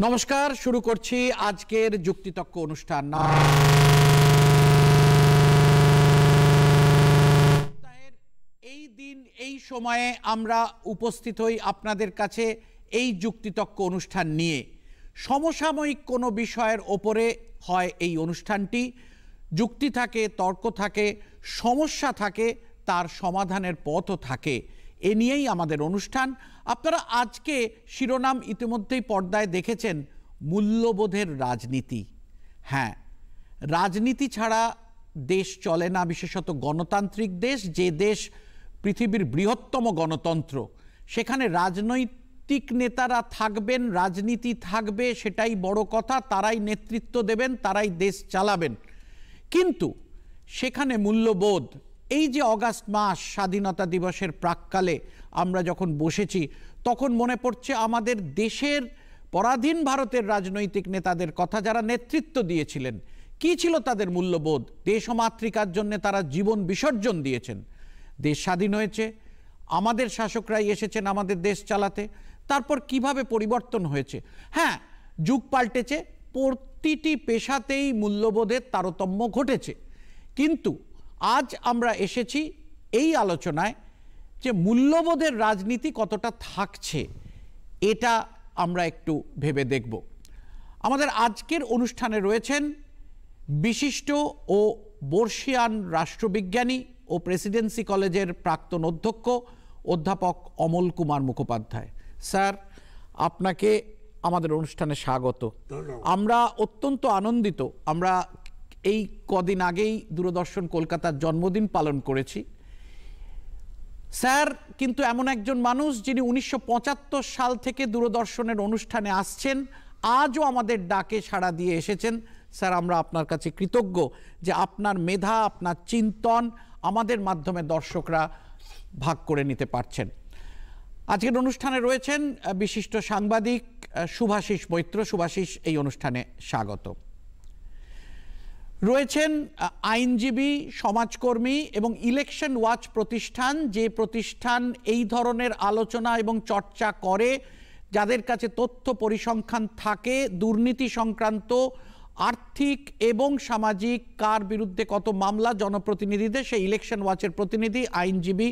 নমস্কার, শুরু করছি আজকের যুক্তিতক্ক অনুষ্ঠান। এই দিন এই সময়ে আমরা উপস্থিত হই আপনাদের কাছে এই যুক্তিতক্ক অনুষ্ঠান নিয়ে। সমসাময়িক কোনো বিষয়ের ওপরে হয় এই অনুষ্ঠানটি। যুক্তি থাকে, তর্ক থাকে, সমস্যা থাকে, তার সমাধানের পথও থাকে। এ নিয়েই আমাদের অনুষ্ঠান। আপনারা আজকে শিরোনাম ইতিমধ্যেই পর্দায় দেখেছেন, মূল্যবোধের রাজনীতি। হ্যাঁ, রাজনীতি ছাড়া দেশ চলে না, বিশেষত গণতান্ত্রিক দেশ, যে দেশ পৃথিবীর বৃহত্তম গণতন্ত্র। সেখানে রাজনৈতিক নেতারা থাকবেন, রাজনীতি থাকবে, সেটাই বড় কথা। তারাই নেতৃত্ব দেবেন, তারাই দেশ চালাবেন। কিন্তু সেখানে মূল্যবোধ, এই যে অগাস্ট মাস স্বাধীনতা দিবসের প্রাক্কালে আমরা যখন বসেছি, তখন মনে পড়ছে আমাদের দেশের পরাধীন ভারতের রাজনৈতিক নেতাদের কথা, যারা নেতৃত্ব দিয়েছিলেন। কি ছিল তাদের মূল্যবোধ? দেশ ও মাতৃকার জন্য তারা জীবন বিসর্জন দিয়েছেন। দেশ স্বাধীন হয়েছে, আমাদের শাসকরাই এসেছেন আমাদের দেশ চালাতে। তারপর কিভাবে পরিবর্তন হয়েছে? হ্যাঁ, যুগ পাল্টেছে, প্রতিটি পেশাতেই মূল্যবোধের তারতম্য ঘটেছে। কিন্তু আজ আমরা এসেছি এই আলোচনায় যে মূল্যবোধের রাজনীতি কতটা থাকছে, এটা আমরা একটু ভেবে দেখব। আমাদের আজকের অনুষ্ঠানে রয়েছেন বিশিষ্ট ও বর্ষিয়ান রাষ্ট্রবিজ্ঞানী ও প্রেসিডেন্সি কলেজের প্রাক্তন অধ্যক্ষ অধ্যাপক অমল কুমার মুখোপাধ্যায়। স্যার, আপনাকে আমাদের অনুষ্ঠানে স্বাগত। আমরা অত্যন্ত আনন্দিত। আমরা এই কদিন আগেই দূরদর্শন কলকাতার জন্মদিন পালন করেছি। স্যার কিন্তু এমন একজন মানুষ যিনি 1975 সাল থেকে দূরদর্শনের অনুষ্ঠানে আসছেন, আজও আমাদের ডাকে সাড়া দিয়ে এসেছেন। স্যার, আমরা আপনার কাছে কৃতজ্ঞ যে আপনার মেধা, আপনার চিন্তন আমাদের মাধ্যমে দর্শকরা ভাগ করে নিতে পারছেন। আজকের অনুষ্ঠানে রয়েছেন বিশিষ্ট সাংবাদিক শুভাশিস মৈত্র। শুভাশিস, এই অনুষ্ঠানে স্বাগত। রয়েছেন আইনজীবী, সমাজকর্মী এবং ইলেকশন ওয়াচ প্রতিষ্ঠান, যে প্রতিষ্ঠান এই ধরনের আলোচনা এবং চর্চা করে, যাদের কাছে তথ্য পরিসংখ্যান থাকে দুর্নীতি সংক্রান্ত, আর্থিক এবং সামাজিক, কার বিরুদ্ধে কত মামলা জনপ্রতিনিধিদের, সেই ইলেকশন ওয়াচের প্রতিনিধি আইনজীবী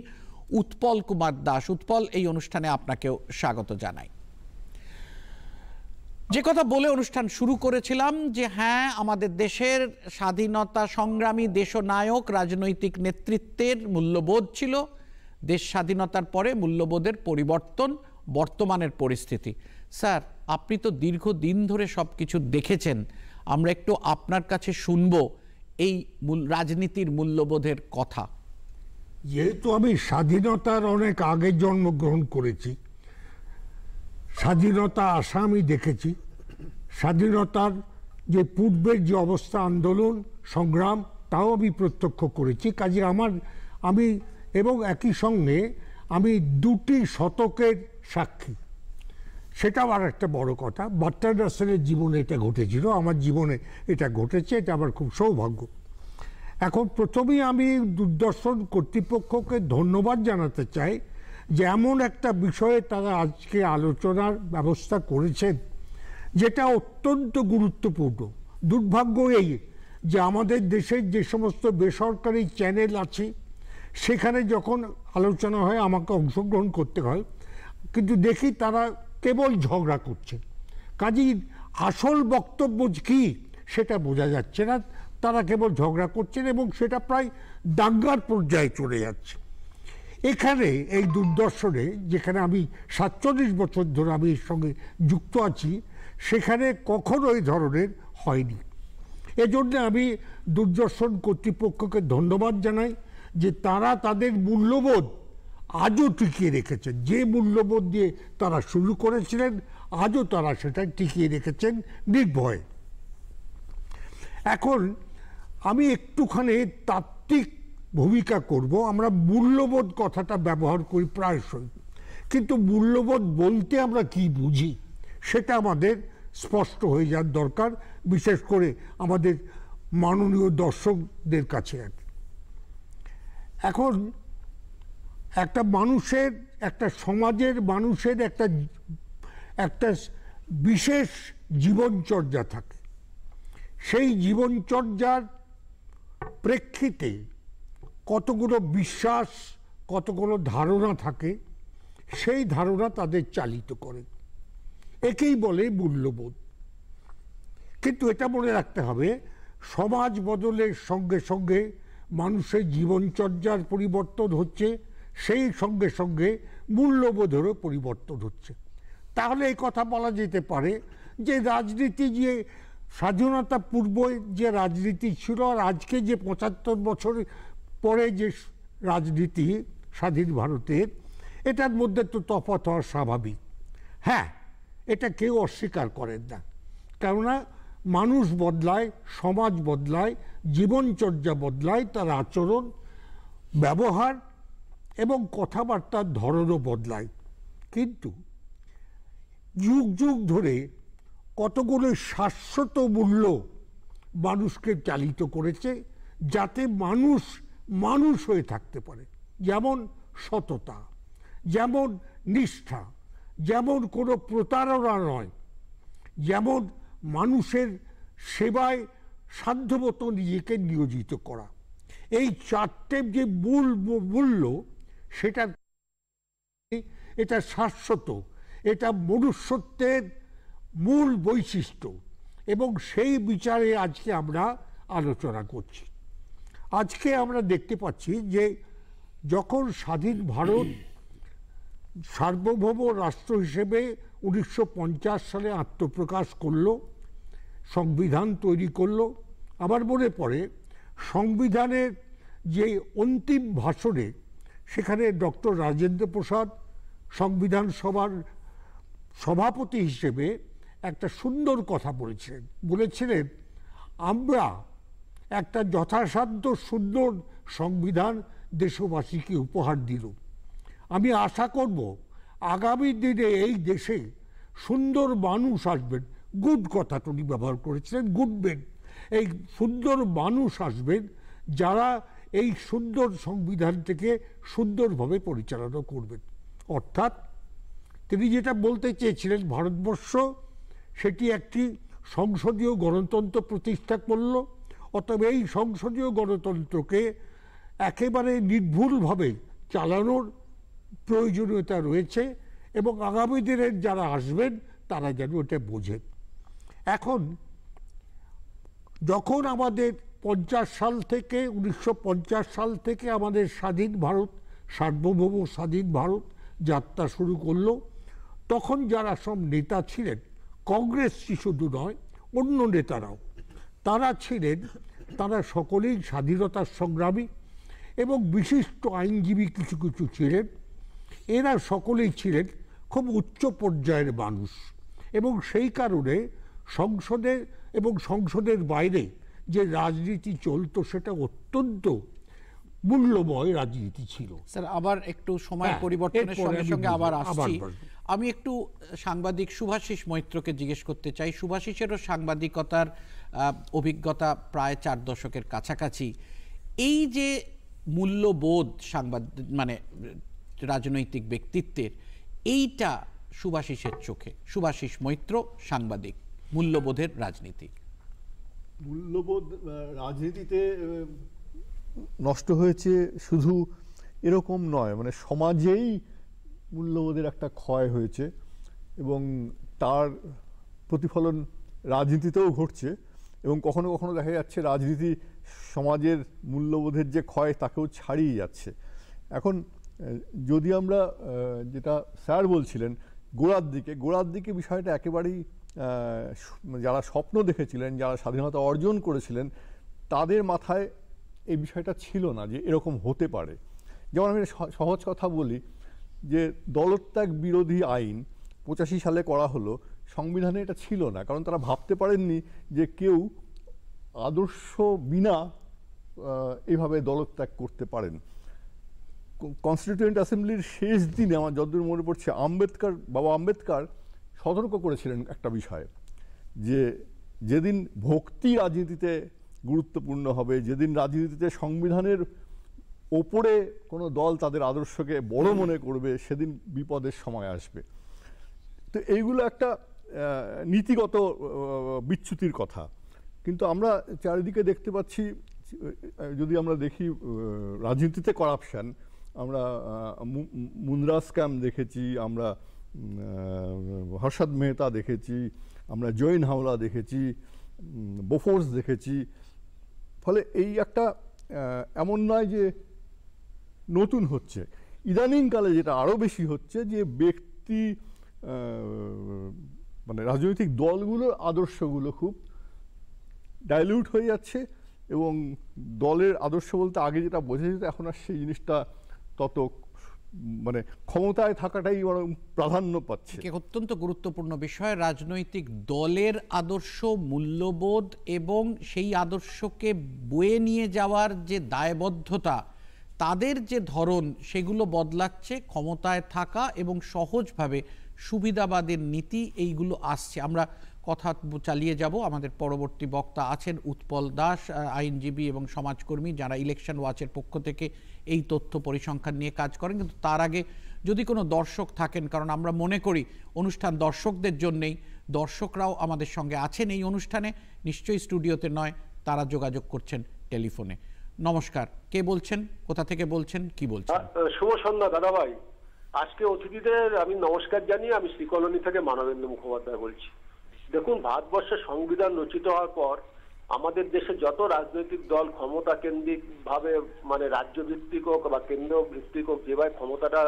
উৎপল কুমার দাস। উৎপল, এই অনুষ্ঠানে আপনাকেও স্বাগত জানাই। যে কথা বলে অনুষ্ঠান শুরু করেছিলাম যে হ্যাঁ, আমাদের দেশের স্বাধীনতা সংগ্রামী দেশনায়ক রাজনৈতিক নেতৃত্বের মূল্যবোধ ছিল। দেশ স্বাধীনতার পরে মূল্যবোধের পরিবর্তন, বর্তমানের পরিস্থিতি। স্যার, আপনি তো দীর্ঘদিন ধরে সব কিছু দেখেছেন, আমরা একটু আপনার কাছে শুনব এই রাজনীতির মূল্যবোধের কথা। যেহেতু আমি স্বাধীনতার অনেক আগে জন্মগ্রহণ করেছি, স্বাধীনতা আসা আমি দেখেছি, স্বাধীনতার যে পূর্বের যে অবস্থা, আন্দোলন সংগ্রাম, তাও আমি প্রত্যক্ষ করেছি। কাজে আমি এবং একই সঙ্গে আমি দুটি শতকের সাক্ষী, সেটাও আর একটা বড় কথা। বার্ট্রান্ড রাসেলের জীবনে এটা ঘটেছিল, আমার জীবনে এটা ঘটেছে, এটা আমার খুব সৌভাগ্য। এখন প্রথমেই আমি দূরদর্শন কর্তৃপক্ষকে ধন্যবাদ জানাতে চাই যে এমন একটা বিষয়ে তারা আজকে আলোচনার ব্যবস্থা করেছেন, যেটা অত্যন্ত গুরুত্বপূর্ণ। দুর্ভাগ্য এই যে আমাদের দেশের যে সমস্ত বেসরকারি চ্যানেল আছে, সেখানে যখন আলোচনা হয় আমাকে অংশগ্রহণ করতে হয়, কিন্তু দেখি তারা কেবল ঝগড়া করছে। কাজেই আসল বক্তব্য কী সেটা বোঝা যাচ্ছে না, তারা কেবল ঝগড়া করছেন এবং সেটা প্রায় দাঙ্গার পর্যায়ে চলে যাচ্ছে। এখানে এই দূরদর্শনে, যেখানে আমি 47 বছর ধরে আমি এর সঙ্গে যুক্ত আছি, সেখানে কখনো এই ধরনের হয়নি। এজন্য আমি দূরদর্শন কর্তৃপক্ষকে ধন্যবাদ জানাই যে তারা তাদের মূল্যবোধ আজও টিকিয়ে রেখেছেন। যে মূল্যবোধ দিয়ে তারা শুরু করেছিলেন, আজও তারা সেটা টিকিয়ে রেখেছেন নির্ভয়ে। এখন আমি একটুখানি তাত্ত্বিক ভূমিকা করব। আমরা মূল্যবোধ কথাটা ব্যবহার করি প্রায়শই, কিন্তু মূল্যবোধ বলতে আমরা কি বুঝি সেটা আমাদের স্পষ্ট হয়ে যাওয়ার দরকার, বিশেষ করে আমাদের মাননীয় দর্শকদের কাছে। এখন একটা মানুষের, একটা সমাজের মানুষের একটা বিশেষ জীবনচর্যা থাকে। সেই জীবনচর্যার প্রেক্ষিতে কতগুলো বিশ্বাস, কতগুলো ধারণা থাকে, সেই ধারণা তাদের চালিত করে। একেই বলে মূল্যবোধ। কিন্তু এটা মনে রাখতে হবে, সমাজ বদলের সঙ্গে সঙ্গে মানুষের জীবনচর্যার পরিবর্তন হচ্ছে, সেই সঙ্গে সঙ্গে মূল্যবোধেরও পরিবর্তন হচ্ছে। তাহলে এই কথা বলা যেতে পারে যে রাজনীতি, যে স্বাধীনতা পূর্বে যে রাজনীতি ছিল আর আজকে যে ৭৫ বছর পরে যে রাজনীতি স্বাধীন ভারতের, এটার মধ্যে তো তফাৎ হওয়া স্বাভাবিক। হ্যাঁ, এটা কেউ অস্বীকার করেন না, কেননা মানুষ বদলায়, সমাজ বদলায়, জীবনচর্যা বদলায়, তার আচরণ, ব্যবহার এবং কথাবার্তার ধরনও বদলায়। কিন্তু যুগ যুগ ধরে কতগুলো শাশ্বত মূল্য মানুষকে চালিত করেছে, যাতে মানুষ মানুষ হয়ে থাকতে পারে। যেমন সততা, যেমন নিষ্ঠা, যেমন কোনো প্রতারণা নয়, যেমন মানুষের সেবায় সাধ্যমতো নিজেকে নিয়োজিত করা। এই চারটে যে মূল মূল্য, সেটা এটা শাশ্বত, এটা মনুষ্যত্বের মূল বৈশিষ্ট্য, এবং সেই বিচারে আজকে আমরা আলোচনা করছি। আজকে আমরা দেখতে পাচ্ছি যে যখন স্বাধীন ভারত সার্বভৌম রাষ্ট্র হিসেবে ১৯৫০ সালে আত্মপ্রকাশ করলো, সংবিধান তৈরি করলো, আমার মনে পড়ে সংবিধানের যে অন্তিম ভাষণে সেখানে ডক্টর রাজেন্দ্র প্রসাদ সংবিধান সভার সভাপতি হিসেবে একটা সুন্দর কথা বলেছিলেন, আমরা একটা যথাসাধ্য সুন্দর সংবিধান দেশবাসীকে উপহার দিল। আমি আশা করব আগামী দিনে এই দেশে সুন্দর মানুষ আসবেন, গুড কথা উনি ব্যবহার করেছিলেন, গুডমেন, এই সুন্দর মানুষ আসবেন যারা এই সুন্দর সংবিধানটিকে সুন্দরভাবে পরিচালনা করবেন। অর্থাৎ তিনি যেটা বলতে চেয়েছিলেন, ভারতবর্ষ সেটি একটি সংসদীয় গণতন্ত্র প্রতিষ্ঠা করল, অতএব এই সংসদীয় গণতন্ত্রকে একেবারে নির্ভুলভাবে চালানোর প্রয়োজনীয়তা রয়েছে, এবং আগামী দিনের যারা আসবেন তারা যেন এটা বোঝেন। এখন যখন আমাদের ৫০ সাল থেকে ১৯৫০ সাল থেকে আমাদের স্বাধীন ভারত, সার্বভৌম স্বাধীন ভারত যাত্রা শুরু করলো, তখন যারা সব নেতা ছিলেন, কংগ্রেস শুধু নয়, অন্য নেতারাও, তারা ছিলেন, তারা সকলেই স্বাধীনতার সংগ্রামী এবং বিশিষ্ট আইনজীবী কিছু কিছু ছিলেন। এরা সকলেই ছিলেন খুব উচ্চ পর্যায়ের মানুষ, এবং সেই কারণে সংসদে এবং সংসদের বাইরে যে রাজনীতি চলতো সেটা অত্যন্ত মূল্যময় রাজনীতি ছিল। স্যার, আবার একটু সময় পরিবর্তনের সঙ্গে সঙ্গে আবার আসছি। আমি একটু সাংবাদিক শুভাশিস মৈত্রকে জিজ্ঞেস করতে চাই। শুভাশিসেরও সাংবাদিকতার অভিজ্ঞতা প্রায় ৪ দশকের কাছাকাছি। এই যে মূল্যবোধ মানে রাজনৈতিক ব্যক্তিত্বের, এইটা শুভাশিসের চোখে, শুভাশিস মৈত্র সাংবাদিক, মূল্যবোধের রাজনীতি, মূল্যবোধ রাজনীতিতে নষ্ট হয়েছে শুধু এরকম নয়, মানে সমাজেই মূল্যবোধের একটা ক্ষয় হয়েছে, এবং তার প্রতিফলন রাজনীতিতেও ঘটছে, এবং কখনো কখনো দেখা যাচ্ছে রাজনীতি সমাজের মূল্যবোধের যে ক্ষয় তাকেও ছাড়িয়ে যাচ্ছে। এখন যদি আমরা যেটা স্যার বলছিলেন গোড়ার দিকে বিষয়টা একেবারেই, যারা স্বপ্ন দেখেছিলেন, যারা স্বাধীনতা অর্জন করেছিলেন, তাদের মাথায় এই বিষয়টা ছিল না যে এরকম হতে পারে। যেমন আমি সহজ কথা বলি, যে দলত্যাগ বিরোধী আইন ৮৫ সালে করা হলো, সংবিধানে এটা ছিল না, কারণ তারা ভাবতে পারেননি যে কেউ আদর্শ বিনা এইভাবে দলত্যাগ করতে পারেন। কনস্টিটিউয়েন্ট অ্যাসেম্বলির শেষ দিনে আমার যতদূর মনে পড়ছে, বাবা আম্বেদকর সতর্ক করেছিলেন একটা বিষয়ে, যে যেদিন ভক্তি রাজনীতিতে গুরুত্বপূর্ণ হবে, যেদিন রাজনীতিতে সংবিধানের ওপরে কোনো দল তাদের আদর্শকে বড় মনে করবে, সেদিন বিপদের সময় আসবে। তো এইগুলো একটা নীতিগত বিচ্যুতির কথা। কিন্তু আমরা চারিদিকে দেখতে পাচ্ছি, যদি আমরা দেখি রাজনীতিতে করাপশন, আমরা মুন্দ্রা স্ক্যাম দেখেছি, আমরা হর্ষদ মেহতা দেখেছি, আমরা জৈন হাওলা দেখেছি, বোফোর্স দেখেছি। ফলে এই একটা এমন নয় যে নতুন হচ্ছে, ইদানিংকালে যেটা আরও বেশি হচ্ছে যে ব্যক্তি মানে রাজনৈতিক দলগুলোর আদর্শগুলো খুব ডাইলিউট হয়ে যাচ্ছে, এবং দলের আদর্শ বলতে আগে যেটা বোঝা যেত এখন আর সেই জিনিসটা তত মানে ক্ষমতায় থাকাটাই বরং প্রাধান্য পাচ্ছে। অত্যন্ত গুরুত্বপূর্ণ বিষয়, রাজনৈতিক দলের আদর্শ, মূল্যবোধ এবং সেই আদর্শকে বয়ে নিয়ে যাওয়ার যে দায়বদ্ধতা, তাদের যে ধরন, সেগুলো বদলাচ্ছে। ক্ষমতায় থাকা এবং সহজভাবে সুবিধাবাদের নীতি, এইগুলো আসছে। আমরা কথা চালিয়ে যাব। আমাদের পরবর্তী বক্তা আছেন উৎপল দাস, আইনজীবী এবং সমাজকর্মী, যারা ইলেকশন ওয়াচের পক্ষ থেকে এই তথ্য পরিসংখ্যান নিয়ে কাজ করেন। কিন্তু তার আগে যদি কোনো দর্শক থাকেন, কারণ আমরা মনে করি অনুষ্ঠান দর্শকদের জন্যেই, দর্শকরাও আমাদের সঙ্গে আছেন এই অনুষ্ঠানে, নিশ্চয়ই স্টুডিওতে নয়, তারা যোগাযোগ করছেন টেলিফোনে। নমস্কার, কে বলছেন, কোথা থেকে বলছেন, কি বলছেন? শুভ সন্ধ্যা দাদাভাই। আজকে অতিথিদের আমি নমস্কার জানিয়ে আমি শ্রীকলোনি থেকে মানবেন্দ্র মুখোপাধ্যায় বলছি। দেখুন, ভারতবর্ষের সংবিধান রচিত হওয়ার পর আমাদের দেশে যত রাজনৈতিক দল ক্ষমতা কেন্দ্রিক ভাবে, মানে রাজ্য ভিত্তিক হোক বা কেন্দ্র ভিত্তিক হোক, যেভাবে ক্ষমতাটা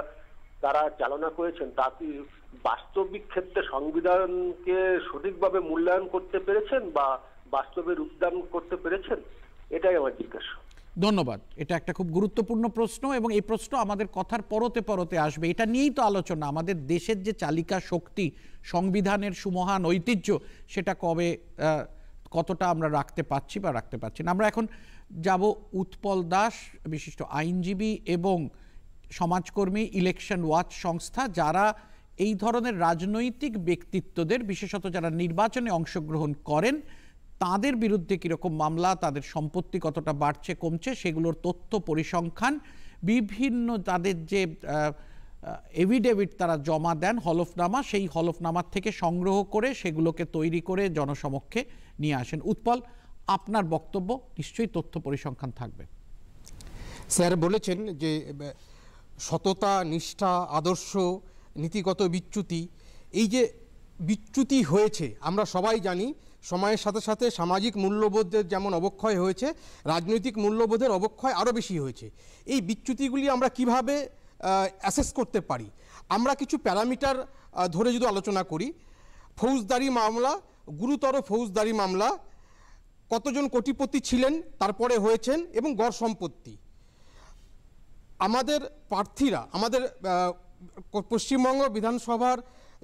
তারা চালনা করেছেন, তা কি বাস্তবিক ক্ষেত্রে সংবিধানকে সঠিকভাবে মূল্যায়ন করতে পেরেছেন বা বাস্তবে রূপদান করতে পেরেছেন? এটাই আমার জিজ্ঞাসা। ধন্যবাদ। এটা একটা খুব গুরুত্বপূর্ণ প্রশ্ন, এবং এই প্রশ্ন আমাদের কথার পরতে পরতে আসবে। এটা নিয়েই তো আলোচনা, আমাদের দেশের যে চালিকা শক্তি, সংবিধানের সুমহান ঐতিহ্য, সেটা কতটা আমরা রাখতে পারছি বা রাখতে পারছি না। আমরা এখন যাব উৎপল দাস, বিশিষ্ট আইনজীবী এবং সমাজকর্মী, ইলেকশন ওয়াচ সংস্থা, যারা এই ধরনের রাজনৈতিক ব্যক্তিত্বদের, বিশেষত যারা নির্বাচনে অংশগ্রহণ করেন, তাদের বিরুদ্ধে কীরকম মামলা, তাদের সম্পত্তি কতটা বাড়ছে কমছে, সেগুলোর তথ্য পরিসংখ্যান, বিভিন্ন তাদের যে এভিডেভিট তারা জমা দেন, হলফনামা, সেই হলফনামার থেকে সংগ্রহ করে সেগুলোকে তৈরি করে জনসমক্ষে নিয়ে আসেন। উৎপল, আপনার বক্তব্য, নিশ্চয়ই তথ্য পরিসংখ্যান থাকবে। স্যার বলেছেন যে সততা, নিষ্ঠা, আদর্শ, নীতিগত বিচ্যুতি, এই যে বিচ্যুতি হয়েছে আমরা সবাই জানি। সময়ের সাথে সাথে সামাজিক মূল্যবোধের যেমন অবক্ষয় হয়েছে, রাজনৈতিক মূল্যবোধের অবক্ষয় আরও বেশি হয়েছে। এই বিচ্যুতিগুলি আমরা কিভাবে অ্যাসেস করতে পারি? আমরা কিছু প্যারামিটার ধরে যদি আলোচনা করি, ফৌজদারি মামলা, গুরুতর ফৌজদারি মামলা, কতজন কোটিপতি ছিলেন তারপরে হয়েছেন, এবং গড় সম্পত্তি। আমাদের প্রার্থীরা, আমাদের পশ্চিমবঙ্গ বিধানসভার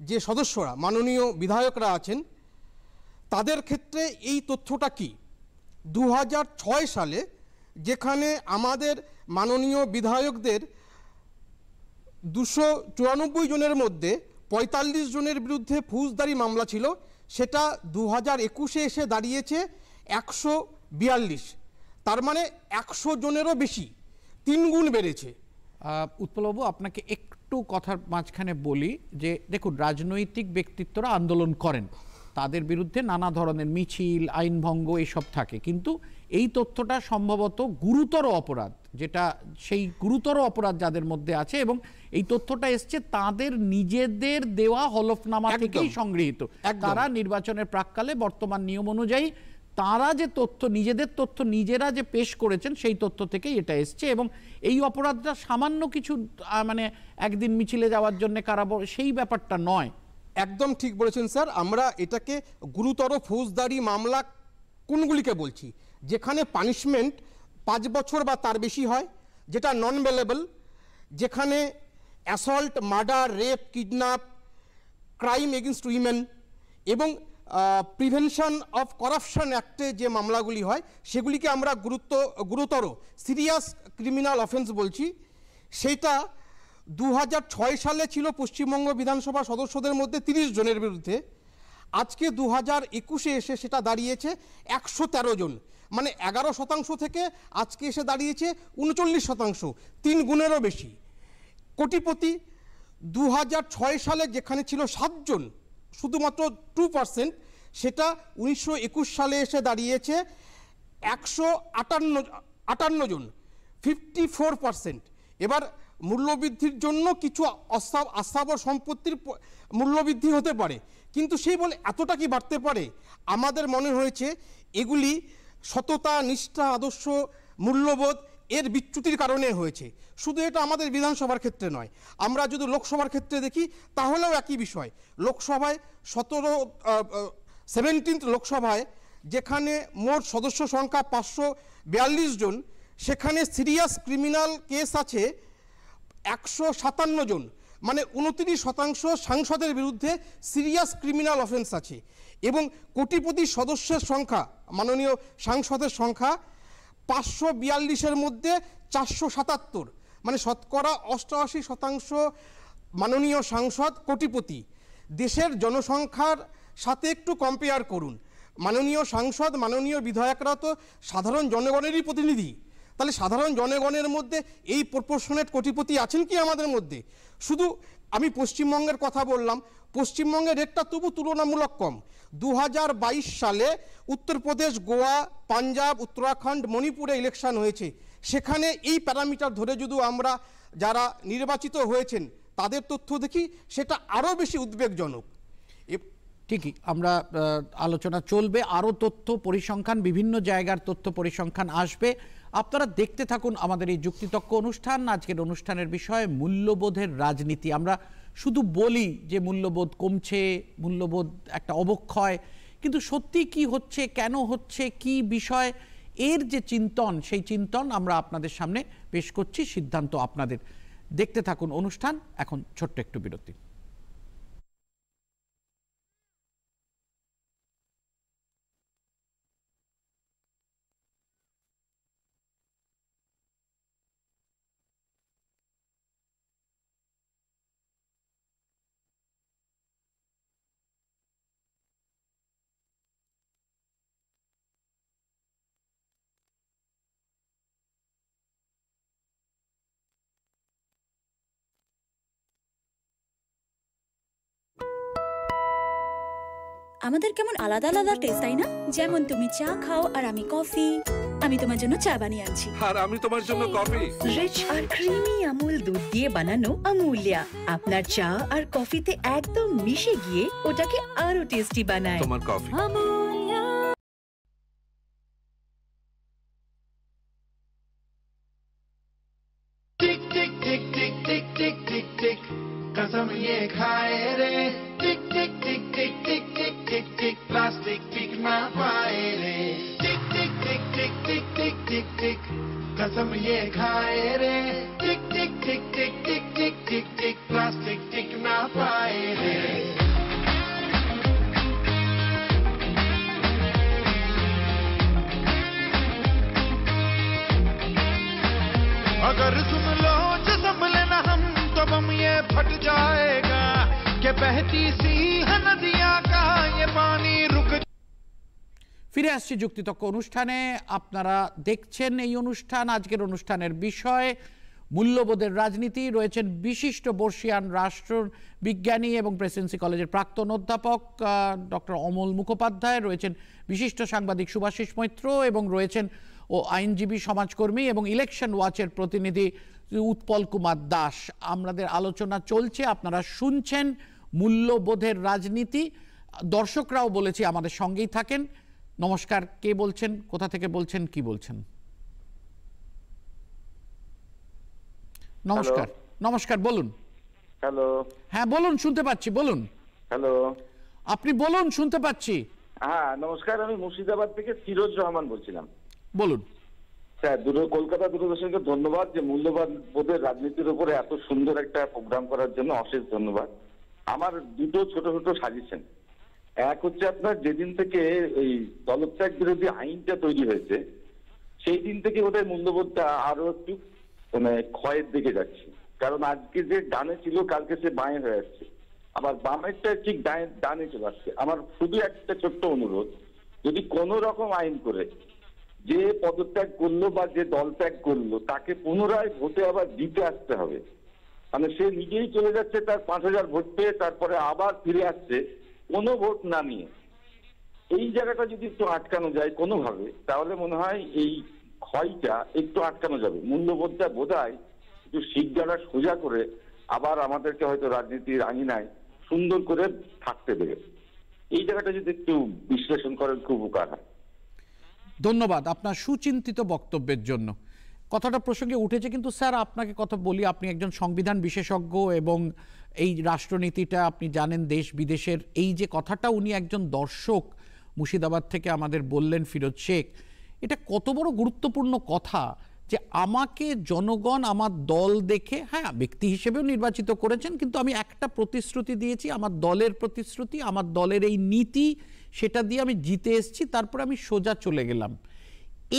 যে সদস্যরা, মাননীয় বিধায়করা আছেন, তাদের ক্ষেত্রে এই তথ্যটা কি? 2006 সালে যেখানে আমাদের মাননীয় বিধায়কদের 294 জনের মধ্যে 45 জনের বিরুদ্ধে ফৌজদারি মামলা ছিল, সেটা 2021-এ এসে দাঁড়িয়েছে 142। তার মানে 100 জনেরও বেশি, 3 গুণ বেড়েছে। উৎপলবাবু, আপনাকে একটু কথার মাঝখানে বলি যে দেখুন, রাজনৈতিক ব্যক্তিত্বরা আন্দোলন করেন, তাদের বিরুদ্ধে নানা ধরনের মিছিল, আইনভঙ্গ এসব থাকে, কিন্তু এই তথ্যটা সম্ভবত গুরুতর অপরাধ, যেটা সেই গুরুতর অপরাধ যাদের মধ্যে আছে, এবং এই তথ্যটা এসছে তাদের নিজেদের দেওয়া হলফনামা থেকেই সংগৃহীত। তারা নির্বাচনের প্রাক্কালে বর্তমান নিয়ম অনুযায়ী তারা যে তথ্য, নিজেদের তথ্য নিজেরা যে পেশ করেছেন, সেই তথ্য থেকেই এটা এসছে। এবং এই অপরাধটা সামান্য কিছু মানে একদিন মিছিলে যাওয়ার জন্য কারাবরণ, সেই ব্যাপারটা নয়। একদম ঠিক বলেছেন স্যার। আমরা এটাকে গুরুতর ফৌজদারি মামলা কোনগুলিকে বলছি? যেখানে পানিশমেন্ট 5 বছর বা তার বেশি হয়, যেটা নন বেলেবল, যেখানে assault, murder, rape, kidnap, crime against women এবং প্রিভেনশন অফ করাপশন অ্যাক্টে যে মামলাগুলি হয়, সেগুলিকে আমরা গুরুতর সিরিয়াস ক্রিমিনাল অফেন্স বলছি। সেটা 2006 সালে ছিল পশ্চিমবঙ্গ বিধানসভা সদস্যদের মধ্যে 30 জনের বিরুদ্ধে। আজকে 2021-এ এসে সেটা দাঁড়িয়েছে 113 জন, মানে 11% থেকে আজকে এসে দাঁড়িয়েছে 39%, 3 গুণেরও বেশি। কোটিপতি 2006 সালে যেখানে ছিল 7 জন শুধুমাত্র 2%, সেটা 1921 সালে এসে দাঁড়িয়েছে 158 জন, 54%। এবার মূল্যবৃদ্ধির জন্য কিছু অস্থাবর সম্পত্তির মূল্যবৃদ্ধি হতে পারে, কিন্তু সেই বলে এতটা কি বাড়তে পারে? আমাদের মনে হয়েছে এগুলি সততা, নিষ্ঠা, আদর্শ, মূল্যবোধ এর বিচ্যুতির কারণে হয়েছে। শুধু এটা আমাদের বিধানসভার ক্ষেত্রে নয়, আমরা যদি লোকসভার ক্ষেত্রে দেখি তাহলেও একই বিষয়। লোকসভায় 17th লোকসভায় যেখানে মোট সদস্য সংখ্যা 542 জন, সেখানে সিরিয়াস ক্রিমিনাল কেস আছে 157 জন, মানে 29% সাংসদের বিরুদ্ধে সিরিয়াস ক্রিমিনাল অফেন্স আছে। এবং কোটিপতি সদস্যের সংখ্যা, মাননীয় সাংসদের সংখ্যা 542-এর মধ্যে 477, মানে শতকরা 88% মাননীয় সাংসদ কোটিপতি। দেশের জনসংখ্যার সাথে একটু কম্পেয়ার করুন, মাননীয় সাংসদ, মাননীয় বিধায়করা তো সাধারণ জনগণেরই প্রতিনিধি, তাহলে সাধারণ জনগণের মধ্যে এই প্রপোর্শনেট কোটিপতি আছেন কি আমাদের মধ্যে? শুধু আমি পশ্চিমবঙ্গের কথা বললাম, পশ্চিমবঙ্গের রেটটা তবু তুলনামূলক কম। 2022 সালে উত্তরপ্রদেশ, গোয়া, পাঞ্জাব, উত্তরাখণ্ড, মণিপুরে ইলেকশন হয়েছে, সেখানে এই প্যারামিটার ধরে যদি আমরা যারা নির্বাচিত হয়েছেন তাদের তথ্য দেখি, সেটা আরও বেশি উদ্বেগজনক। ঠিকই, আমরা আলোচনা চলবে, আরও তথ্য পরিসংখ্যান, বিভিন্ন জায়গার তথ্য পরিসংখ্যান আসবে। আপনারা দেখতে থাকুন আমাদের এই যুক্তিতক্ক অনুষ্ঠান। আজকের অনুষ্ঠানের বিষয় মূল্যবোধের রাজনীতি। আমরা শুধু বলি যে মূল্যবোধ কমছে, মূল্যবোধ একটা অবক্ষয়, কিন্তু সত্যি কি হচ্ছে, কেন হচ্ছে, কি বিষয়, এর যে চিন্তন, সেই চিন্তন আমরা আপনাদের সামনে পেশ করছি, সিদ্ধান্ত আপনাদের। দেখতে থাকুন অনুষ্ঠান। এখন ছোট্ট একটু বিরতি। আমাদের কেমন আলাদা আলাদা টেস্ট, তাই না? যেমন তুমি চা খাও আর আমি কফি, আমি তোমার জন্য চা বানিয়ে আনছি আর আমি তোমার জন্য কফি। রিচ আর ক্রিমি আমুল দুধ দিয়ে বানানো আমুলিয়া আপনার চা আর কফিতে একদম মিশে গিয়ে ওটাকে আরো টেস্টি বানায়। তোমার কফি। टिक टिक टिक टिक टिक टिक टिक टिक कसम ये खाए रे, टिक टिक टिक टिक टिक टिक टिक टिक प्लास्टिक टिक ना पाए रे, टिक टिक टिक टिक टिक टिक टिक टिक कसम ये खाए रे, टिक टिक टिक टिक टिक टिक टिक टिक प्लास्टिक टिक ना पाए रे। अगर सुन लो जो संभले ना हम तो बम ये फट जाएगा कि बहती सी है नदियां का ये पानी रुक। ফিরে আসছি যুক্তিতক্ক অনুষ্ঠানে। আপনারা দেখছেন এই অনুষ্ঠান। আজকের অনুষ্ঠানের বিষয় মূল্যবোধের রাজনীতি। রয়েছেন বিশিষ্ট বর্ষিয়ান রাষ্ট্রবিজ্ঞানী এবং প্রেসিডেন্সি কলেজের প্রাক্তন অধ্যাপক ডক্টর অমল মুখোপাধ্যায়, রয়েছেন বিশিষ্ট সাংবাদিক সুভাষিস মৈত্র, এবং রয়েছেন আইনজীবী, সমাজকর্মী এবং ইলেকশন ওয়াচের প্রতিনিধি উৎপল কুমার দাস। আমাদের আলোচনা চলছে, আপনারা শুনছেন মূল্যবোধের রাজনীতি। দর্শকরাও বলেছি আমাদের সঙ্গেই থাকেন। নমস্কার, কে বলছেন, কোথা থেকে বলছেন, কি বলছেন? নমস্কার। নমস্কার, বলুন। হ্যালো। হ্যাঁ বলুন, শুনতে পাচ্ছি, বলুন। হ্যালো, আপনি বলুন, শুনতে পাচ্ছি। হ্যাঁ নমস্কার, আমি মুর্শিদাবাদ থেকে ফিরোজ রহমান বলছিলাম। বলুন স্যার। কলকাতা দূরদর্শনকে ধন্যবাদ যে মূল্যবোধের রাজনীতির উপরে এত সুন্দর একটা প্রোগ্রাম করার জন্য অশেষ ধন্যবাদ। আমার দুটো ছোট ছোট সাজেশন। এক হচ্ছে, আপনার যেদিন থেকে এই দলত্যাগ বিরোধী আইনটা তৈরি হয়েছে সেই দিন থেকে বোধহয় মূল্যবোধটা আরো একটু মানে ক্ষয়ের দিকে যাচ্ছে। কারণ আজকে যে ডানে ছিল কালকে সে বাঁয়ে হয়ে আসছে, আবার বামেরটা ঠিক ডানে চলে আসছে। আমার শুধু একটা ছোট্ট অনুরোধ, যদি কোনো রকম আইন করে যে পদত্যাগ করলো বা যে দল ত্যাগ করলো তাকে পুনরায় ভোটে আবার দিতে আসতে হবে। মানে সে নিজেই চলে যাচ্ছে, তার 5000 ভোট পেয়ে তারপরে আবার ফিরে আসছে, কোনো ভোট না নিয়ে এই জায়গাটা যদি একটু আটকানো যায় কোনোভাবে, তাহলে মনে হয় এই ক্ষয়টা একটু আটকানো যাবে। মূল্যবোধটা বোধহয় একটু শিকদাঁড়া সোজা করে আবার আমাদেরকে হয়তো রাজনীতির আঙিনায় সুন্দর করে থাকতে দেবে। এই জায়গাটা যদি একটু বিশ্লেষণ করেন খুব উপকার হয়। ধন্যবাদ আপনার সুচিন্তিত বক্তব্যের জন্য। কথাটা প্রসঙ্গে উঠেছে, কিন্তু স্যার আপনাকে কথা বলি, আপনি একজন সংবিধান বিশেষজ্ঞ এবং এই রাষ্ট্রনীতিটা আপনি জানেন দেশ বিদেশের। এই যে কথাটা উনি একজন দর্শক মুর্শিদাবাদ থেকে আমাদের বললেন ফিরোজ শেখ, এটা কত বড় গুরুত্বপূর্ণ কথা যে আমাকে জনগণ আমার দল দেখে, হ্যাঁ ব্যক্তি হিসেবেও নির্বাচিত করেছেন, কিন্তু আমি একটা প্রতিশ্রুতি দিয়েছি, আমার দলের প্রতিশ্রুতি, আমার দলের এই নীতি, সেটা দিয়ে আমি জিতে এসেছি, তারপরে আমি সোজা চলে গেলাম।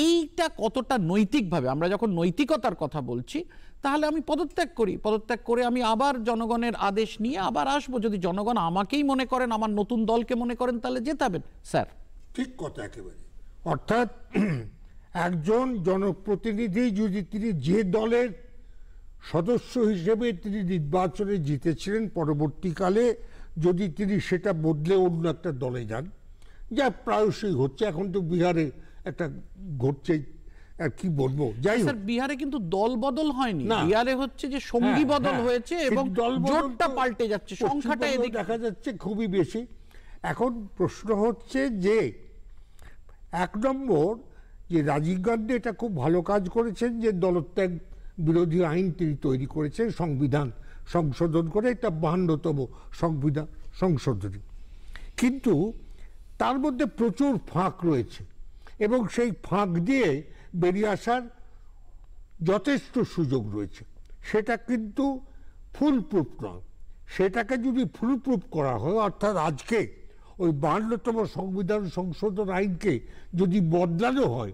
এইটা কতটা নৈতিকভাবে, আমরা যখন নৈতিকতার কথা বলছি, তাহলে আমি পদত্যাগ করি, পদত্যাগ করে আমি আবার জনগণের আদেশ নিয়ে আবার আসবো। যদি জনগণ আমাকেই মনে করেন, আমার নতুন দলকে মনে করেন, তাহলে জেতাবেন। স্যার ঠিক কথা একেবারে। অর্থাৎ একজন জনপ্রতিনিধি যদি তিনি যে দলের সদস্য হিসেবে তিনি নির্বাচনে জিতেছিলেন, পরবর্তীকালে যদি তিনি সেটা বদলে অন্য একটা দলে যান, যা প্রায়শই হচ্ছে, এখন তো বিহারে একটা ঘটছে, আর কি বলবো, যাই হোক। বিহারে কিন্তু দল বদল হয়নি, বিহারে হচ্ছে যে সঙ্গী বদল হয়েছে এবং জোটটা পাল্টে যাচ্ছে, সংখ্যাটা এদিকে দেখা যাচ্ছে খুবই বেশি। এখন প্রশ্ন হচ্ছে যে এক নম্বর, যে রাজীব গান্ধী এটা খুব ভালো কাজ করেছেন যে দলত্যাগ বিরোধী আইন তিনি তৈরি করেছেন, সংবিধান সংশোধন করে, এটা 52তম সংবিধান সংশোধনী। কিন্তু তার মধ্যে প্রচুর ফাঁক রয়েছে এবং সেই ফাঁক দিয়ে বেরিয়ে আসার যথেষ্ট সুযোগ রয়েছে। সেটা কিন্তু ফুল প্রুফ নয়। সেটাকে যদি ফুল প্রুফ করা হয়, অর্থাৎ আজকে ওই 52তম সংবিধান সংশোধন আইনকে যদি বদলানো হয়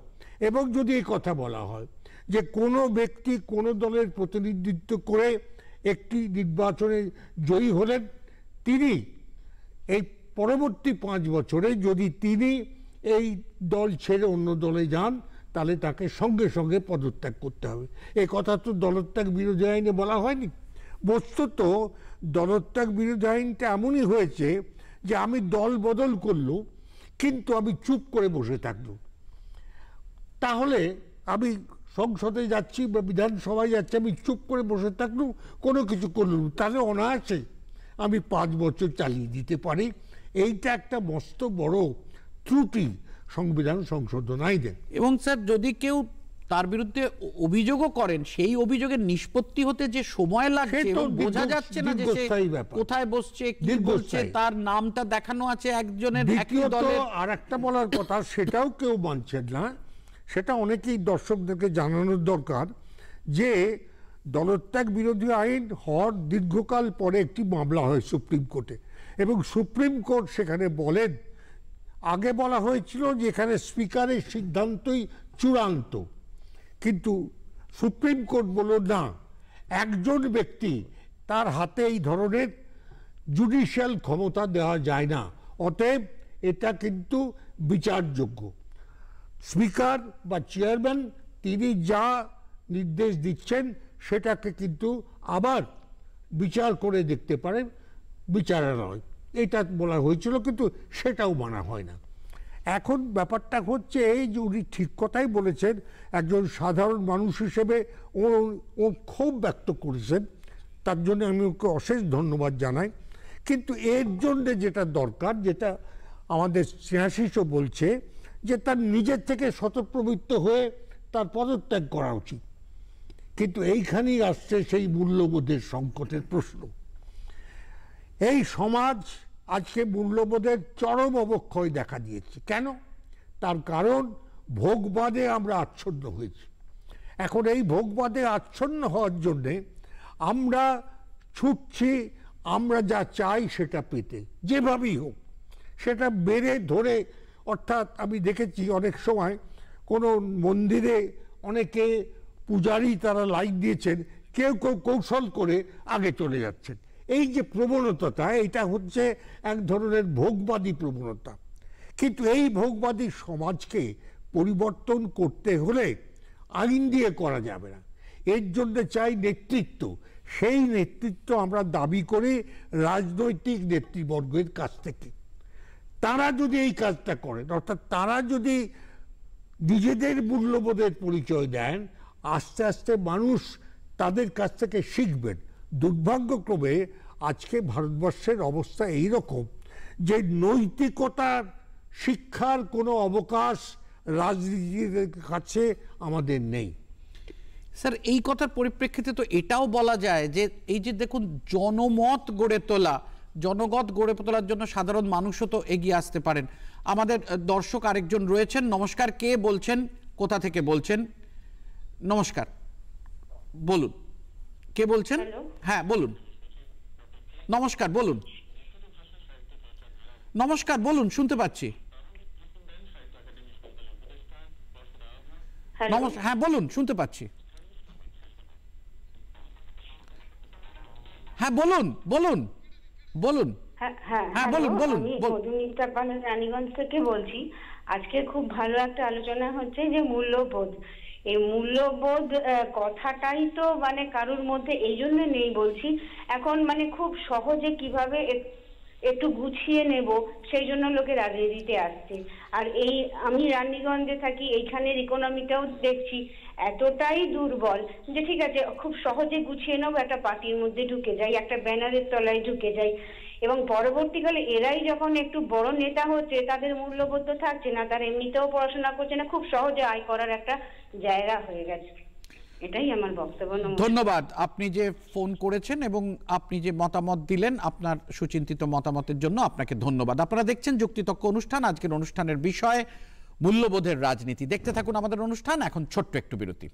এবং যদি এই কথা বলা হয় যে কোনো ব্যক্তি কোনো দলের প্রতিনিধিত্ব করে একটি নির্বাচনে জয়ী হলেন, তিনি এই পরবর্তী 5 বছরে যদি তিনি এই দল ছেড়ে অন্য দলে যান, তাহলে তাকে সঙ্গে সঙ্গে পদত্যাগ করতে হবে। এই কথা তো দলত্যাগ বিরোধী আইনে বলা হয়নি। বস্তুত দলত্যাগ বিরোধী আইনটা এমনই হয়েছে যে আমি দল বদল করলুম, কিন্তু আমি চুপ করে বসে থাকলুম। তাহলে আমি সংসদে যাচ্ছি বা বিধানসভায় যাচ্ছি, আমি চুপ করে বসে থাকলুম, কোনো কিছু করলুম, তাহলে অনায়াসে আমি 5 বছর চালিয়ে দিতে পারি। এইটা একটা মস্ত বড় ত্রুটি সংবিধান সংশোধন আইনে। এবং স্যার যদি কেউ তার বিরুদ্ধে অভিযোগও করেন, সেই অভিযোগের নিষ্পত্তি হতে যে সময় লাগছে এবং বোঝা যাচ্ছে না যে সে কোথায় বসছে, কি বলছে, তার নামটা দেখানো আছে একজনের একই দলের। আর একটা বলার কথা, সেটাও কেউ মানছেন না, সেটা অনেকেই দর্শকদেরকে জানানোর দরকার, যে দলত্যাগ বিরোধী আইন হওয়ার দীর্ঘকাল পরে একটি মামলা হয় সুপ্রিম কোর্টে, এবং সুপ্রিম কোর্ট সেখানে বলেন, আগে বলা হয়েছিল যে এখানে স্পিকারের সিদ্ধান্তই চূড়ান্ত, কিন্তু সুপ্রিম কোর্ট বলল না, একজন ব্যক্তি তার হাতে এই ধরনের জুডিশিয়াল ক্ষমতা দেওয়া যায় না, অতএব এটা কিন্তু বিচারযোগ্য। স্পিকার বা চেয়ারম্যান তিনি যা নির্দেশ দিচ্ছেন সেটাকে কিন্তু আবার বিচার করে দেখতে পারেন বিচারালয়, এটা বলা হয়েছিল, কিন্তু সেটাও মানা হয় না। এখন ব্যাপারটা হচ্ছে এই যে উনি ঠিক কথাই বলেছেন, একজন সাধারণ মানুষ হিসেবে ও ক্ষোভ ব্যক্ত করেছেন, তার জন্য আমি ওকে অশেষ ধন্যবাদ জানাই। কিন্তু এর জন্যে যেটা দরকার, যেটা আমাদের স্নেহাশিসও বলছে, যে তার নিজের থেকে স্বতঃপ্রবৃত্ত হয়ে তার পদত্যাগ করা উচিত। কিন্তু এইখানেই আসছে সেই মূল্যবোধের সংকটের প্রশ্ন। এই সমাজ আজকে মূল্যবোধের চরম অবক্ষয় দেখা দিয়েছে। কেন? তার কারণ ভোগবাদে আমরা আচ্ছন্ন হয়েছি। এখন এই ভোগবাদে আচ্ছন্ন হওয়ার জন্যে আমরা ছুটছি আমরা যা চাই সেটা পেতে, যেভাবেই হোক সেটা বেড়ে ধরে। অর্থাৎ আমি দেখেছি অনেক সময় কোনো মন্দিরে অনেকে পূজারী তারা লাইন দিয়েছেন, কেউ কেউ কৌশল করে আগে চলে যাচ্ছেন। এই যে প্রবণতাটা, এটা হচ্ছে এক ধরনের ভোগবাদী প্রবণতা। কিন্তু এই ভোগবাদী সমাজকে পরিবর্তন করতে হলে আইন দিয়ে করা যাবে না, এর জন্য চাই নেতৃত্ব। সেই নেতৃত্ব আমরা দাবি করি রাজনৈতিক নেতৃবর্গের কাছ থেকে। তারা যদি এই কাজটা করেন, অর্থাৎ তারা যদি নিজেদের মূল্যবোধের পরিচয় দেন, আস্তে আস্তে মানুষ তাদের কাছ থেকে শিখবেন। দুর্ভাগ্যক্রমে আজকে ভারতবর্ষের অবস্থা এইরকম যে নৈতিকতার শিক্ষার কোনো অবকাশ রাজনীতির কাছে আমাদের নেই। স্যার, এই কথার পরিপ্রেক্ষিতে তো এটাও বলা যায় যে এই যে দেখুন জনমত গড়ে তোলার জন্য সাধারণ মানুষও তো এগিয়ে আসতে পারেন। আমাদের দর্শক আরেকজন রয়েছেন। নমস্কার, কে বলছেন, কোথা থেকে বলছেন? নমস্কার, বলুন কে বলছেন? হ্যাঁ বলুন। নমস্কার, বলুন। নমস্কার, বলুন, শুনতে পাচ্ছি। হ্যাঁ বলুন, শুনতে পাচ্ছি। হ্যাঁ বলুন বলুন বলুন। হ্যাঁ বলুন বলুন। মধুমিতা পাল রানীগঞ্জ থেকে বলছি। আজকে খুব ভালো একটা আলোচনা হচ্ছে যে মূল্যবোধ। এই মূল্যবোধ কথাটাই তো মানে কারুর মধ্যে এই জন্য নেই বলছি, এখন মানে খুব সহজে কিভাবে একটু গুছিয়ে নেব সেই জন্য লোকে রাজনীতিতে আসছে। আর এই আমি রানীগঞ্জে থাকি, এইখানের ইকোনমিটাও দেখছি এতটাই দুর্বল যে ঠিক আছে খুব সহজে গুছিয়ে নেবো, একটা পার্টির মধ্যে ঢুকে যাই, একটা ব্যানারের তলায় ঢুকে যাই, এবং পরবর্তীকালে এরাই যখন একটু বড় নেতা হচ্ছে তাদের মূল্যবোধ তো থাকছে না, তারা এমনিতেও পড়াশোনা করছে না, খুব সহজে আয় করার একটা জায়গা হয়ে গেছে। এটাই আমার বক্তব্য। ধন্যবাদ আপনি যে ফোন করেছেন এবং আপনি যে মতামত দিলেন, আপনার সুচিন্তিত মতামতের জন্য আপনাকে ধন্যবাদ। আপনারা দেখছেন যুক্তিতক্ক অনুষ্ঠান। আজকের অনুষ্ঠানের বিষয় মূল্যবোধের রাজনীতি। দেখতে থাকুন আমাদের অনুষ্ঠান। এখন ছোট্ট একটু বিরতি।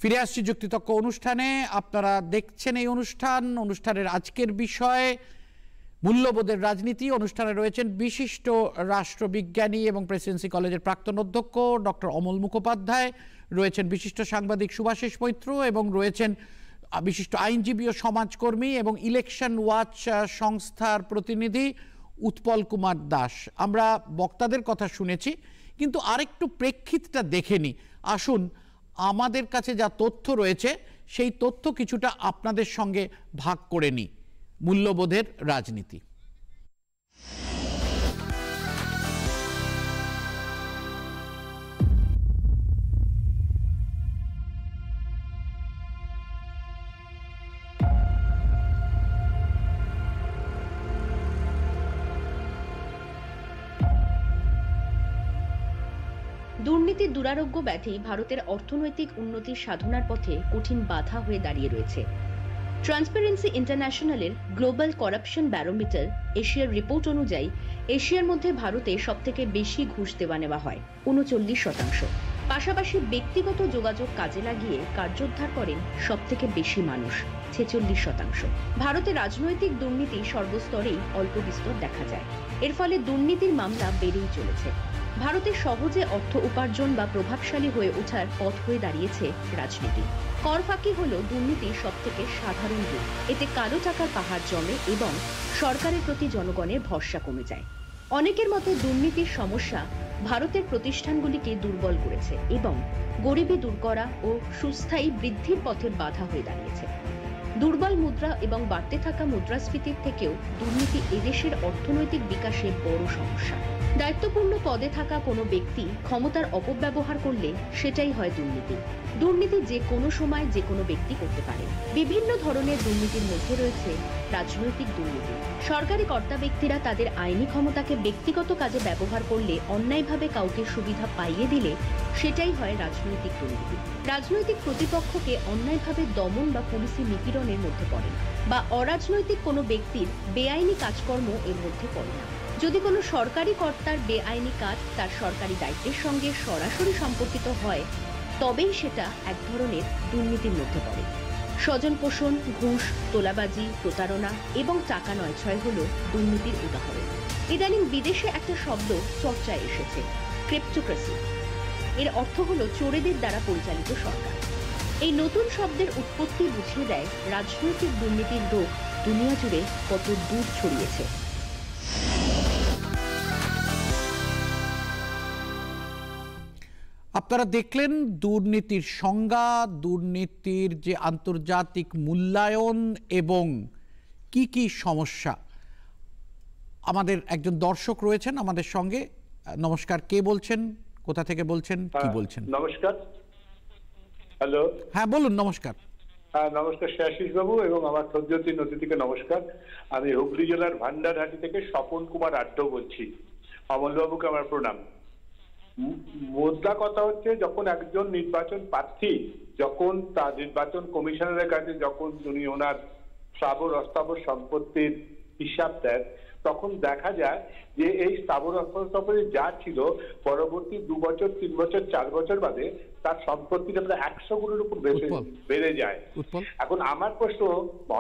ফিরে আসছি যুক্তিতক্ক অনুষ্ঠানে। আপনারা দেখছেন এই অনুষ্ঠানের আজকের বিষয় মূল্যবোধের রাজনীতি। অনুষ্ঠানে রয়েছেন বিশিষ্ট রাষ্ট্রবিজ্ঞানী এবং প্রেসিডেন্সি কলেজের প্রাক্তন অধ্যক্ষ ডক্টর অমল মুখোপাধ্যায়, রয়েছেন বিশিষ্ট সাংবাদিক সুভাষিস মৈত্র, এবং রয়েছেন বিশিষ্ট আইনজীবী ও সমাজকর্মী এবং ইলেকশন ওয়াচ সংস্থার প্রতিনিধি উৎপল কুমার দাস। আমরা বক্তাদের কথা শুনেছি, কিন্তু আরেকটু প্রেক্ষিতটা দেখে নিই। আসুন, আমাদের কাছে যা তথ্য রয়েছে সেই তথ্য কিছুটা আপনাদের সঙ্গে ভাগ করে নিই। মূল্যবোধের রাজনীতি। দুর্নীতির দুরারোগ্য ব্যাধি ভারতের অর্থনৈতিক উন্নতির সাধনার পথে কঠিন বাধা হয়ে দাঁড়িয়ে রয়েছে। ট্রান্সপারেন্সি ইন্টারন্যাশনালের গ্লোবাল করাপশন ব্যারোমিটার এশিয়ার রিপোর্ট অনুযায়ী এশিয়ার মধ্যে ভারতে সবথেকে বেশি ঘুষ দেওয়া নেওয়া হয় 39%। পাশাপাশি ব্যক্তিগত যোগাযোগ কাজে লাগিয়ে কার্যোদ্ধার করেন সবথেকে বেশি মানুষ 46%। ভারতে রাজনৈতিক দুর্নীতি সর্বস্তরেই অল্প বিস্তর দেখা যায়। এর ফলে দুর্নীতির মামলা বেড়েই চলেছে। ভারতে সহজে অর্থ উপার্জন বা প্রভাবশালী হয়ে ওঠার পথ হয়ে দাঁড়িয়েছে রাজনীতি। কর ফাঁকি হলো দুর্নীতির সবথেকে সাধারণ রূপ। এতে কালো টাকার পাহাড় জমে এবং সরকারের প্রতি জনগণের ভরসা কমে যায়। অনেকের মতে দুর্নীতির সমস্যা ভারতের প্রতিষ্ঠানগুলিকে দুর্বল করেছে এবং গরিবি দূর করা ও সুস্থায়ী বৃদ্ধির পথে বাধা হয়ে দাঁড়িয়েছে। দুর্বল মুদ্রা এবং বাড়তে থাকা মুদ্রাস্ফীতির থেকেও দুর্নীতি এদেশের অর্থনৈতিক বিকাশে বড় সমস্যা। দায়িত্বপূর্ণ পদে থাকা কোনো ব্যক্তি ক্ষমতার অপব্যবহার করলে সেটাই হয় দুর্নীতি। দুর্নীতি যে কোনো সময় যে কোনো ব্যক্তি করতে পারে। বিভিন্ন ধরনের দুর্নীতির মধ্যে রয়েছে রাজনৈতিক দুর্নীতি। সরকারি কর্তা ব্যক্তিরা তাদের আইনি ক্ষমতাকে ব্যক্তিগত কাজে ব্যবহার করলে, অন্যায়ভাবে কাউকে সুবিধা পাইয়ে দিলে সেটাই হয় রাজনৈতিক দুর্নীতি। রাজনৈতিক প্রতিপক্ষকে অন্যায়ভাবে দমন বা পুলিশি নিপীড়নের মধ্যে পড়ে না, বা অরাজনৈতিক কোনো ব্যক্তির বেআইনি কাজকর্ম এর মধ্যে পড়ে না। যদি কোনো সরকারি কর্তার বেআইনি কাজ তার সরকারি দায়িত্বের সঙ্গে সরাসরি সম্পর্কিত হয়, তবেই সেটা এক ধরনের দুর্নীতির মধ্যে পড়ে। স্বজন পোষণ, ঘুষ, তোলাবাজি, প্রতারণা এবং টাকা নয়ছয় হল দুর্নীতির উদাহরণ। ইদানিং বিদেশে একটা শব্দ চর্চায় এসেছে, ক্রিপ্টোক্রেসি। এর অর্থ হলো চোরেদের দ্বারা পরিচালিত সরকার। এই নতুন শব্দের উৎপত্তি বুঝিয়ে দেয় রাজনৈতিক দুর্নীতির রোগ দুনিয়া জুড়ে কত দূর ছড়িয়েছে। আপনারা দেখলেন দুর্নীতির সংজ্ঞা, দুর্নীতির যে আন্তর্জাতিক মূল্যায়ন এবং কি কি সমস্যা। আমাদের একজন দর্শক রয়েছেন আমাদের সঙ্গে। নমস্কার, কে বলছেন, কোথা থেকে বলছেন, কি বলছেন? নমস্কার। হ্যালো, হ্যাঁ বলুন। নমস্কার। হ্যাঁ নমস্কার শেষিস বাবু এবং আমার শ্রদ্ধেয় অতিথিকে নমস্কার। আমি হুগলি জেলার ভান্ডারহাটি থেকে স্বপন কুমার আড্ড বলছি। অমলবাবুকে আমার প্রণাম। মোদ্দা কথা হচ্ছে, যখন একজন নির্বাচন প্রার্থী যখন তার নির্বাচন কমিশনারের কাছে যখন উনি ওনার স্থাবর অস্থাবর সম্পত্তির হিসাব দেন, তখন দেখা যায় যে এই স্থাবর অস্থাবর যা ছিল পরবর্তী 2 বছর 3 বছর 4 বছর বাদে তার সম্পত্তিটা প্রায় 100 গুণের উপর বেড়ে যায়। এখন আমার প্রশ্ন,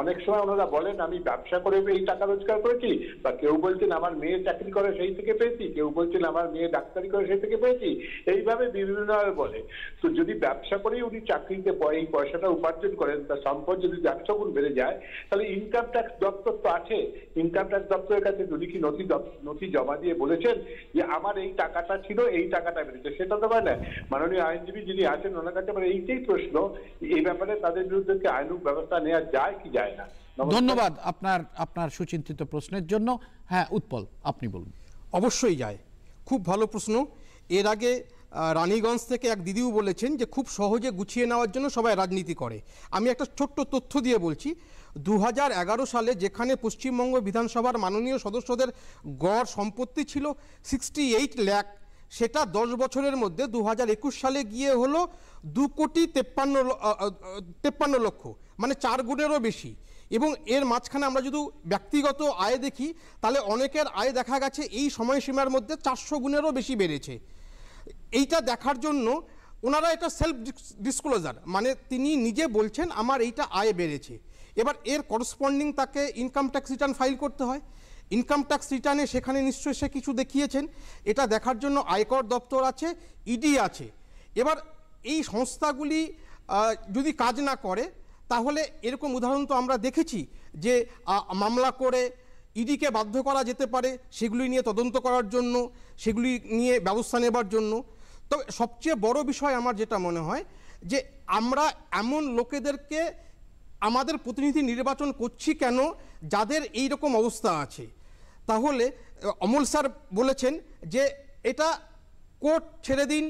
অনেক সময় ওনারা বলেন আমি ব্যবসা করে এই টাকা রোজগার করেছি, বা কেউ বলছেন আমার মেয়ে চাকরি করে সেই থেকে পেয়েছি, কেউ বলছেন আমার মেয়ে ডাক্তারি করে সেই থেকে পেয়েছি, এইভাবে বিভিন্ন বলে। তো যদি ব্যবসা করেই উনি চাকরিতে এই পয়সাটা উপার্জন করেন, তার সম্পদ যদি 100 গুণ বেড়ে যায়, তাহলে ইনকাম ট্যাক্স দপ্তর তো আছে, ইনকাম ট্যাক্স দপ্তরের কাছে যদি কি নথি জমা দিয়ে বলেছেন যে আমার এই টাকাটা ছিল, এই টাকাটা বেড়েছে, সেটা তো হয় না। মাননীয় আইনজীবী যিনি আছেন ওনার কাছে আমার এইটাই প্রশ্ন, এই ব্যাপারে তাদের বিরুদ্ধে কি আইনগত ব্যবস্থা নেওয়া যায় কি যায় না? ধন্যবাদ আপনার সুচিন্তিত প্রশ্নের জন্য। হ্যাঁ উৎপল, আপনি বলুন। অবশ্যই যায়, খুব ভালো প্রশ্ন। এর আগে রানীগঞ্জ থেকে এক দিদিও বলেছেন যে খুব সহজে গুছিয়ে নেওয়ার জন্য সবাই রাজনীতি করে। আমি একটা ছোট্ট তথ্য দিয়ে বলছি, 2011 সালে যেখানে পশ্চিমবঙ্গ বিধানসভার মাননীয় সদস্যদের গড় সম্পত্তি ছিল 68 লাখ, সেটা 10 বছরের মধ্যে 2021 সালে গিয়ে হলো 2,53 লক্ষ, মানে 4 গুণেরও বেশি। এবং এর মাঝখানে আমরা যদি ব্যক্তিগত আয় দেখি, তাহলে অনেকের আয় দেখা গেছে এই সময়সীমার মধ্যে 400 গুণেরও বেশি বেড়েছে। এইটা দেখার জন্য ওনারা এটা সেলফ ডিসক্লোজার, মানে তিনি নিজে বলছেন আমার এইটা আয় বেড়েছে। এবার এর করসপন্ডিং তাকে ইনকাম ট্যাক্স রিটার্ন ফাইল করতে হয়। ইনকাম ট্যাক্স রিটার্নে সেখানে নিশ্চয়ই সে কিছু দেখিয়েছেন, এটা দেখার জন্য আয়কর দপ্তর আছে, ইডি আছে। এবার এই সংস্থাগুলি যদি কাজ না করে, তাহলে এরকম উদাহরণ তো আমরা দেখেছি যে মামলা করে ইডিকে বাধ্য করা যেতে পারে সেগুলি নিয়ে তদন্ত করার জন্য, সেগুলি নিয়ে ব্যবস্থা নেবার জন্য। তবে সবচেয়ে বড় বিষয় আমার যেটা মনে হয় যে আমরা এমন লোকেদেরকে আমাদের প্রতিনিধি নির্বাচন করছি কেন যাদের এই রকম অবস্থা আছে। তাহলে অমল স্যার বলেছেন যে এটা কোর্ট ছেড়ে দিন,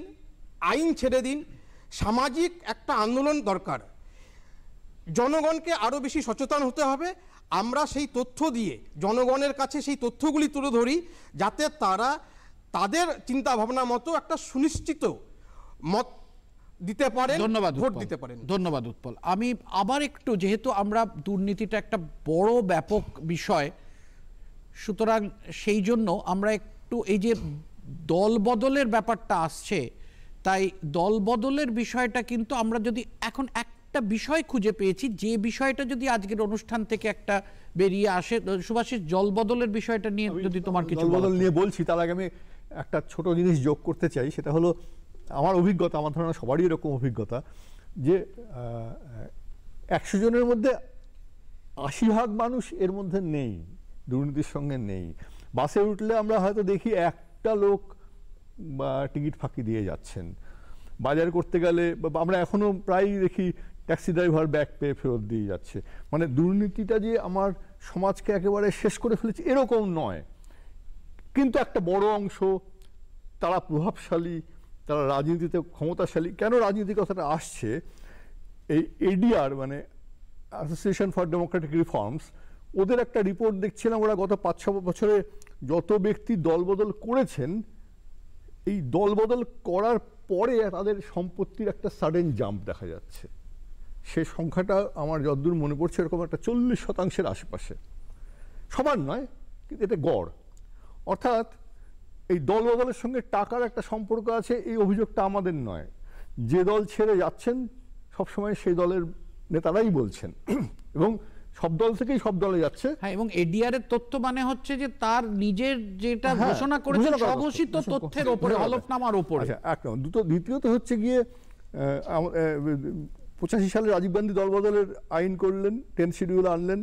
আইন ছেড়ে দিন, সামাজিক একটা আন্দোলন দরকার। জনগণকে আরও বেশি সচেতন হতে হবে। আমরা সেই তথ্য দিয়ে জনগণের কাছে সেই তথ্যগুলি তুলে ধরি, যাতে তারা তাদের চিন্তা ভাবনা মতো একটা সুনিশ্চিত দিতে পারেন, ধন্যবাদ ভোট উৎপল। দিতে পারেন। ধন্যবাদ উৎপল। আমি আবার একটু, যেহেতু আমরা দুর্নীতিটা একটা বড় ব্যাপক বিষয়, সুতরাং সেই জন্য আমরা একটু এই যে দল বদলের ব্যাপারটা আসছে, তাই দল বদলের বিষয়টা কিন্তু আমরা যদি এখন একটা বিষয় খুঁজে পেয়েছি, যে বিষয়টা যদি আজকের অনুষ্ঠান থেকে একটা বেরিয়ে আসে, সুভাষিস দল বদলের বিষয়টা নিয়ে যদি তোমার কিছু দলবদল নিয়ে বলছি, তার আগে আমি একটা ছোট জিনিস যোগ করতে চাই। সেটা হলো আমার অভিজ্ঞতা, আমার ধারণা সবারই এরকম অভিজ্ঞতা, যে 100 জনের মধ্যে 80% মানুষ এর মধ্যে নেই, দুর্নীতির সঙ্গে নেই। বাসে উঠলে আমরা হয়তো দেখি একটা লোক বা টিকিট ফাঁকি দিয়ে যাচ্ছেন, বাজার করতে গেলে আমরা এখনো প্রায়ই দেখি ট্যাক্সি ড্রাইভার ব্যাগ পেয়ে ফেরত দিয়ে যাচ্ছে। মানে দুর্নীতিটা যে আমার সমাজকে একেবারে শেষ করে ফেলেছে এরকম নয়, কিন্তু একটা বড় অংশ তারা প্রভাবশালী, তারা রাজনীতিতে ক্ষমতাশালী। কেন রাজনীতির কথাটা আসছে, এই এডিআর মানে অ্যাসোসিয়েশন ফর ডেমোক্রেটিক রিফর্মস, ওদের একটা রিপোর্ট দেখছিলাম, ওরা গত 5-6 বছরে যত ব্যক্তি দলবদল করেছেন, এই দলবদল করার পরে তাদের সম্পত্তির একটা সাডেন জাম্প দেখা যাচ্ছে। সে সংখ্যাটা আমার যতদূর মনে পড়ছে এরকম একটা 40% আশেপাশে, সবার নয় কিন্তু এটা গড়। অর্থাৎ এই দলবদলের সঙ্গে টাকার একটা সম্পর্ক আছে, এই অভিযোগটা আমাদের নয়। যে দল ছেড়ে যাচ্ছেন সবসময় সেই দলের নেতারাই বলছেন, এবং সব দল থেকেই সব দলে যাচ্ছে। হ্যাঁ, এবং এডিআর এর তথ্য মানে হচ্ছে যে তার নিজের যেটা ঘোষণা করেছে স্বঘোষিত তথ্যের উপরে, হলফনামার উপরে। একদম। দ্বিতীয়ত হচ্ছে গিয়ে 85 সালে রাজীব গান্ধী দলবদলের আইন করলেন, 10 শিডিউল আনলেন।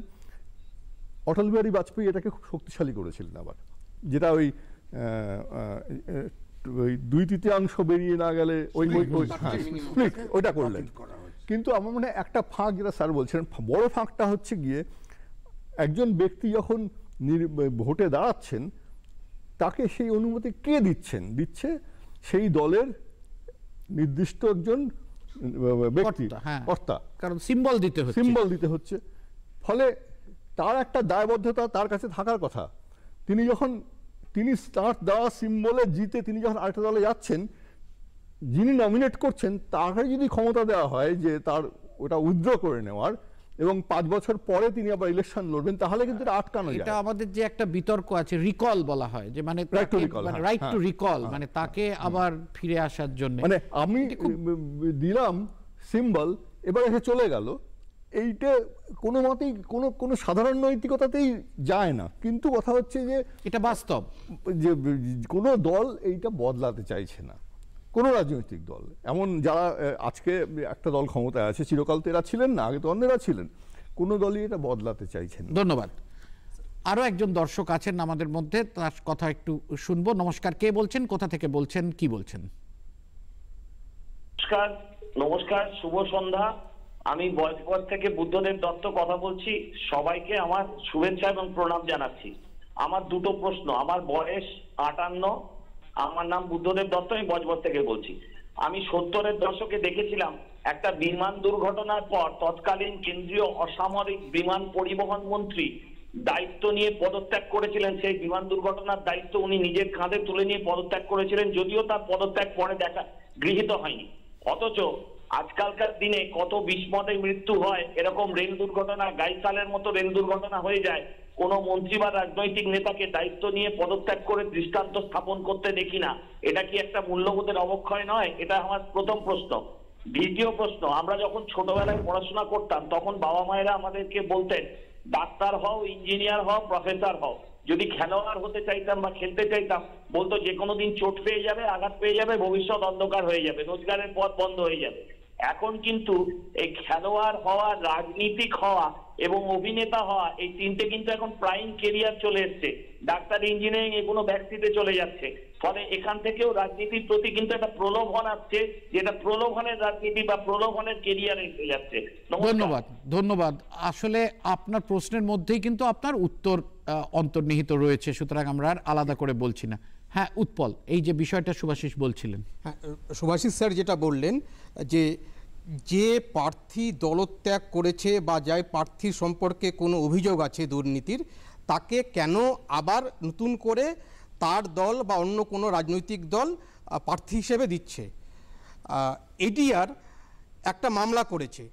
অটল বিহারী বাজপেয়ী এটাকে খুব শক্তিশালী করেছিলেন আবার, যেটা ওই 2/3 বেরিয়ে না গেলে ওইটা করলেন। কিন্তু আমার মনে হয় একটা ফাঁক, যেটা স্যার বলছেন, বড় ফাঁকটা হচ্ছে গিয়ে একজন ব্যক্তি যখন ভোটে দাঁড়াচ্ছেন, তাকে সেই অনুমতি কে দিচ্ছে সেই দলের নির্দিষ্ট একজন ব্যক্তি, কর্তা, কারণ সিম্বল দিতে হচ্ছে। ফলে তার একটা দায়বদ্ধতা তার কাছে থাকার কথা। তিনি তার দেওয়া সিম্বলে জিতে তিনি যখন আরেকটা দলে যাচ্ছেন, যিনি নমিনেট করছেন তাকে যদি ক্ষমতা দেওয়া হয় যে তার ওটা উইথড্র করে নেওয়ার, এবং 5 বছর পরে তিনি আবার ইলেকশন লড়বেন, তাহলে কিন্তু এটা আটকানো যায়। এটা আমাদের যে একটা বিতর্ক আছে, রিকল বলা হয়, যে মানে রাইট টু রিকল, মানে তাকে আবার ফিরে আসার জন্য। মানে আমি দিলাম সিম্বল, এবার এসে চলে গেল, এইটা কোনো মতেই কোনো সাধারণ নৈতিকতাতেই যায় না। কিন্তু কথা হচ্ছে যে এটা বাস্তব, যে কোনো দল এইটা বদলাতে চাইছে না, কোনো রাজনৈতিক দল। এমন যারা আজকে একটা দল ক্ষমতায় আছে, চিরকাল তো এরা ছিলেন না, আগে তো অন্যরা ছিলেন, কোনো দলই এটা বদলাতে চাইছেন। ধন্যবাদ। আরো একজন দর্শক আছেন আমাদের মধ্যে, তার কথা একটু শুনবো। নমস্কার, কে বলছেন, কোথা থেকে বলছেন, কি বলছেন? নমস্কার, শুভ সন্ধ্যা। আমি বজবজ থেকে বুদ্ধদেব দত্ত কথা বলছি। সবাইকে আমার শুভেচ্ছা এবং প্রণাম জানাচ্ছি। আমার দুটো প্রশ্ন। আমার বয়স 58, আমার নাম বুদ্ধদেব দত্ত, আমি বজবজ থেকে বলছি। আমি 70-এর দশকে দেখেছিলাম একটা বিমান দুর্ঘটনার পর তৎকালীন কেন্দ্রীয় অসামরিক বিমান পরিবহন মন্ত্রী দায়িত্ব নিয়ে পদত্যাগ করেছিলেন। সেই বিমান দুর্ঘটনার দায়িত্ব উনি নিজের কাঁধে তুলে নিয়ে পদত্যাগ করেছিলেন, যদিও তার পদত্যাগ পরে গৃহীত হয়নি। অথচ আজকালকার দিনে কত বিস্ময়ে মৃত্যু হয়, এরকম রেল দুর্ঘটনা, গাইসালের মতো রেল দুর্ঘটনা হয়ে যায়, কোন মন্ত্রী বা রাজনৈতিক নেতাকে দায়িত্ব নিয়ে পদত্যাগ করে দৃষ্টান্ত স্থাপন করতে দেখি না। এটা কি একটা মূল্যবোধের অবক্ষয় নয়? এটা আমার প্রথম প্রশ্ন। দ্বিতীয় প্রশ্ন, আমরা যখন ছোটবেলায় পড়াশোনা করতাম তখন বাবা মায়েরা আমাদেরকে বলতেন ডাক্তার হও, ইঞ্জিনিয়ার হও, প্রফেসর হও। যদি খেলোয়াড় হতে চাইতাম বা খেলতে চাইতাম, বলতো যে কোনো দিন চোট পেয়ে যাবে, আঘাত পেয়ে যাবে, ভবিষ্যৎ অন্ধকার হয়ে যাবে, রোজগারের পথ বন্ধ হয়ে যাবে। এখন কিন্তু এই খেলোয়াড় হওয়া, রাজনীতিক হওয়া এবং অভিনেতা হওয়া, এই তিনটে কিন্তু এখন প্রাইম কেরিয়ার চলে এসছে। ডাক্তার, ইঞ্জিনিয়ারিং এগুলো ব্যাকসিটে চলে যাচ্ছে। ফলে এখান থেকেও রাজনীতির প্রতি কিন্তু একটা প্রলোভন আসছে, যেটা প্রলোভনের রাজনীতি বা প্রলোভনের কেরিয়ারে এসে যাচ্ছে। ধন্যবাদ। আসলে আপনার প্রশ্নের মধ্যেই কিন্তু আপনার উত্তর অন্তর্নিহিত রয়েছে, সুতরাং আমরা আর আলাদা করে বলছি না। হ্যাঁ উৎপল, এই যে বিষয়টা সুভাষিস বলছিলেন। হ্যাঁ, সুভাষিস স্যার যেটা বললেন, যে প্রার্থী দলত্যাগ করেছে বা যাই প্রার্থীর সম্পর্কে কোনো অভিযোগ আছে দুর্নীতির, তাকে কেন আবার নতুন করে তার দল বা অন্য কোনো রাজনৈতিক দল প্রার্থী হিসেবে দিচ্ছে? এডিআর একটা মামলা করেছে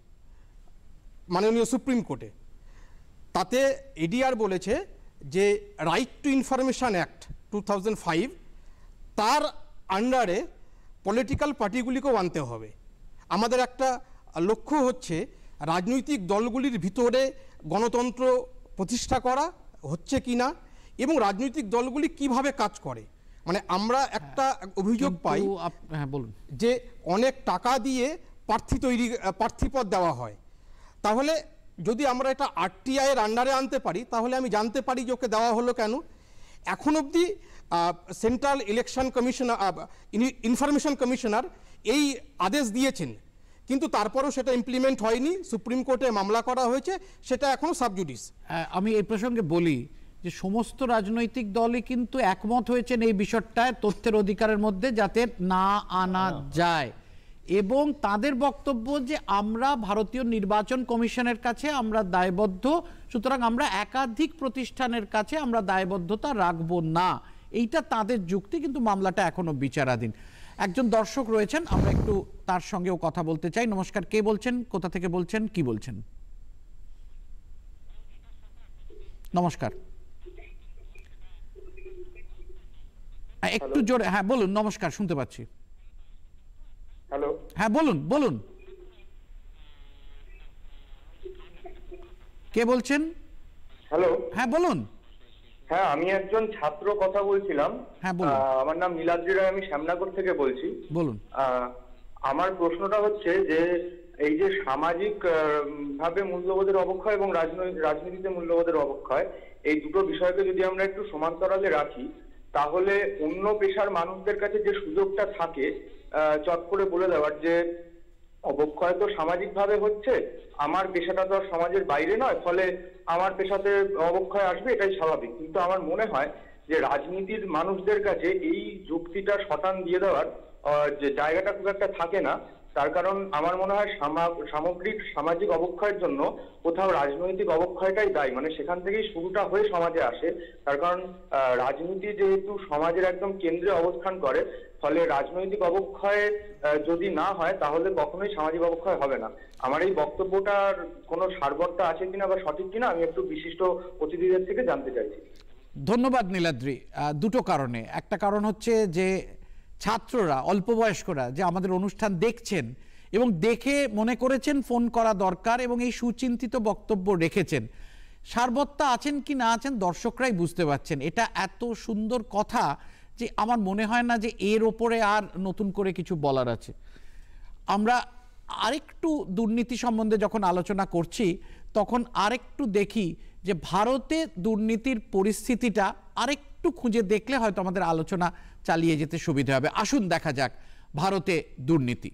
মাননীয় সুপ্রিম কোর্টে। তাতে এডিআর বলেছে যে রাইট টু ইনফরমেশন অ্যাক্ট 2005 তার আন্ডারে পলিটিক্যাল পার্টিগুলিকেও আনতে হবে। আমাদের একটা লক্ষ্য হচ্ছে রাজনৈতিক দলগুলির ভিতরে গণতন্ত্র প্রতিষ্ঠা করা হচ্ছে কি না এবং রাজনৈতিক দলগুলি কিভাবে কাজ করে। মানে আমরা একটা অভিযোগ পাই যে অনেক টাকা দিয়ে প্রার্থী পদ দেওয়া হয়। তাহলে যদি আমরা এটা আরটিআই এর আন্ডারে আনতে পারি তাহলে আমি জানতে পারি যে ওকে দেওয়া হলো কেন। এখন অবধি central election commissioner information commissioner এই আদেশ দিয়েছেন, কিন্তু তারপরেও সেটা ইমপ্লিমেন্ট হয়নি। সুপ্রিম কোর্টে মামলা করা হয়েছে, সেটা এখনো সাবজুডিস। আমি এই প্রসঙ্গে বলি যে সমস্ত রাজনৈতিক দলই কিন্তু একমত হয়েছেন এই বিষয়টায় তথ্যের অধিকারের মধ্যে যাতে না আনা যায়, এবং তাদের বক্তব্য যে আমরা ভারতীয় নির্বাচন কমিশনের কাছে আমরা দায়বদ্ধ, সুতরাং আমরা একাধিক প্রতিষ্ঠানের কাছে আমরা দায়বদ্ধতা রাখবো না, এইটা তাদের যুক্তি। কিন্তু মামলাটা এখনো বিচারাধীন। একজন দর্শক রয়েছেন, আমরা একটু তার সঙ্গেও কথা বলতে চাই। নমস্কার, কে বলছেন, কোথা থেকে বলছেন, কি বলছেন? নমস্কার, একটু জোরে, হ্যাঁ বলুন। নমস্কার, শুনতে পাচ্ছি। হ্যালো, হ্যাঁ বলুন বলুন, কে বলছেন? হ্যালো, হ্যাঁ বলুন। হ্যাঁ, আমি একজন ছাত্র কথা বলছিলাম। হ্যাঁ বলুন। আমার নাম নীলাদ্রি রায়, আমি শ্যামনগর থেকে বলছি। বলুন। আমার প্রশ্নটা হচ্ছে যে এই যে সামাজিক ভাবে মূল্যবোধের অবক্ষয় এবং রাজনীতিতে মূল্যবোধের অবক্ষয়, এই দুটো বিষয়কে যদি আমরা একটু সমান্তরালে রাখি তাহলে অন্য পেশার মানুষদের কাছে যে সুযোগটা থাকে চট করে বলে দেওয়ার যে অবক্ষয় তো সামাজিক ভাবে হচ্ছে, আমার পেশাটা তো আর সমাজের বাইরে নয়, ফলে আমার পেশাতে অবক্ষয় আসবে, এটাই স্বাভাবিক। কিন্তু আমার মনে হয় যে রাজনীতির মানুষদের কাছে এই যুক্তিটা শতান দিয়ে দেওয়ার যে জায়গাটা খুব একটা থাকে না। তার কারণ আমার মনে হয় সামগ্রিক সামাজিক অবক্ষয়ের জন্য কোথাও রাজনৈতিক অবক্ষয়টাই দায়ী, মানে সেখান থেকেই শুরুটা হয়ে সমাজে আসে। তার কারণ রাজনীতি যেহেতু সমাজের একদম কেন্দ্রে অবস্থান করে, ফলে রাজনৈতিক অবক্ষয় যদি না হয় তাহলে কখনোই সামাজিক অবক্ষয় হবে না। আমার এই বক্তব্যটার কোনো সারবত্তা আছে কিনা বা সঠিক কিনা আমি একটু বিশিষ্ট অতিথিদের থেকে জানতে চাইছি। ধন্যবাদ নীলাদ্রি। দুটো কারণে, একটা কারণ হচ্ছে যে ছাত্ররা, অল্প বয়স্করা যে আমাদের অনুষ্ঠান দেখছেন এবং দেখে মনে করেছেন ফোন করা দরকার এবং এই সুচিন্তিত বক্তব্য রেখেছেন। সারবত্তা আছেন কি না আছেন দর্শকরাই বুঝতে পারছেন। এটা এত সুন্দর কথা যে আমার মনে হয় না যে এর ওপরে আর নতুন করে কিছু বলার আছে। আমরা আরেকটু দুর্নীতি সম্বন্ধে যখন আলোচনা করছি তখন আরেকটু দেখি যে ভারতে দুর্নীতির পরিস্থিতিটা আরেকটু খুঁজে দেখলে হয়তো আমাদের আলোচনা চালিয়ে যেতে সুবিধা হবে। আসুন দেখা যাক ভারতে দুর্নীতি।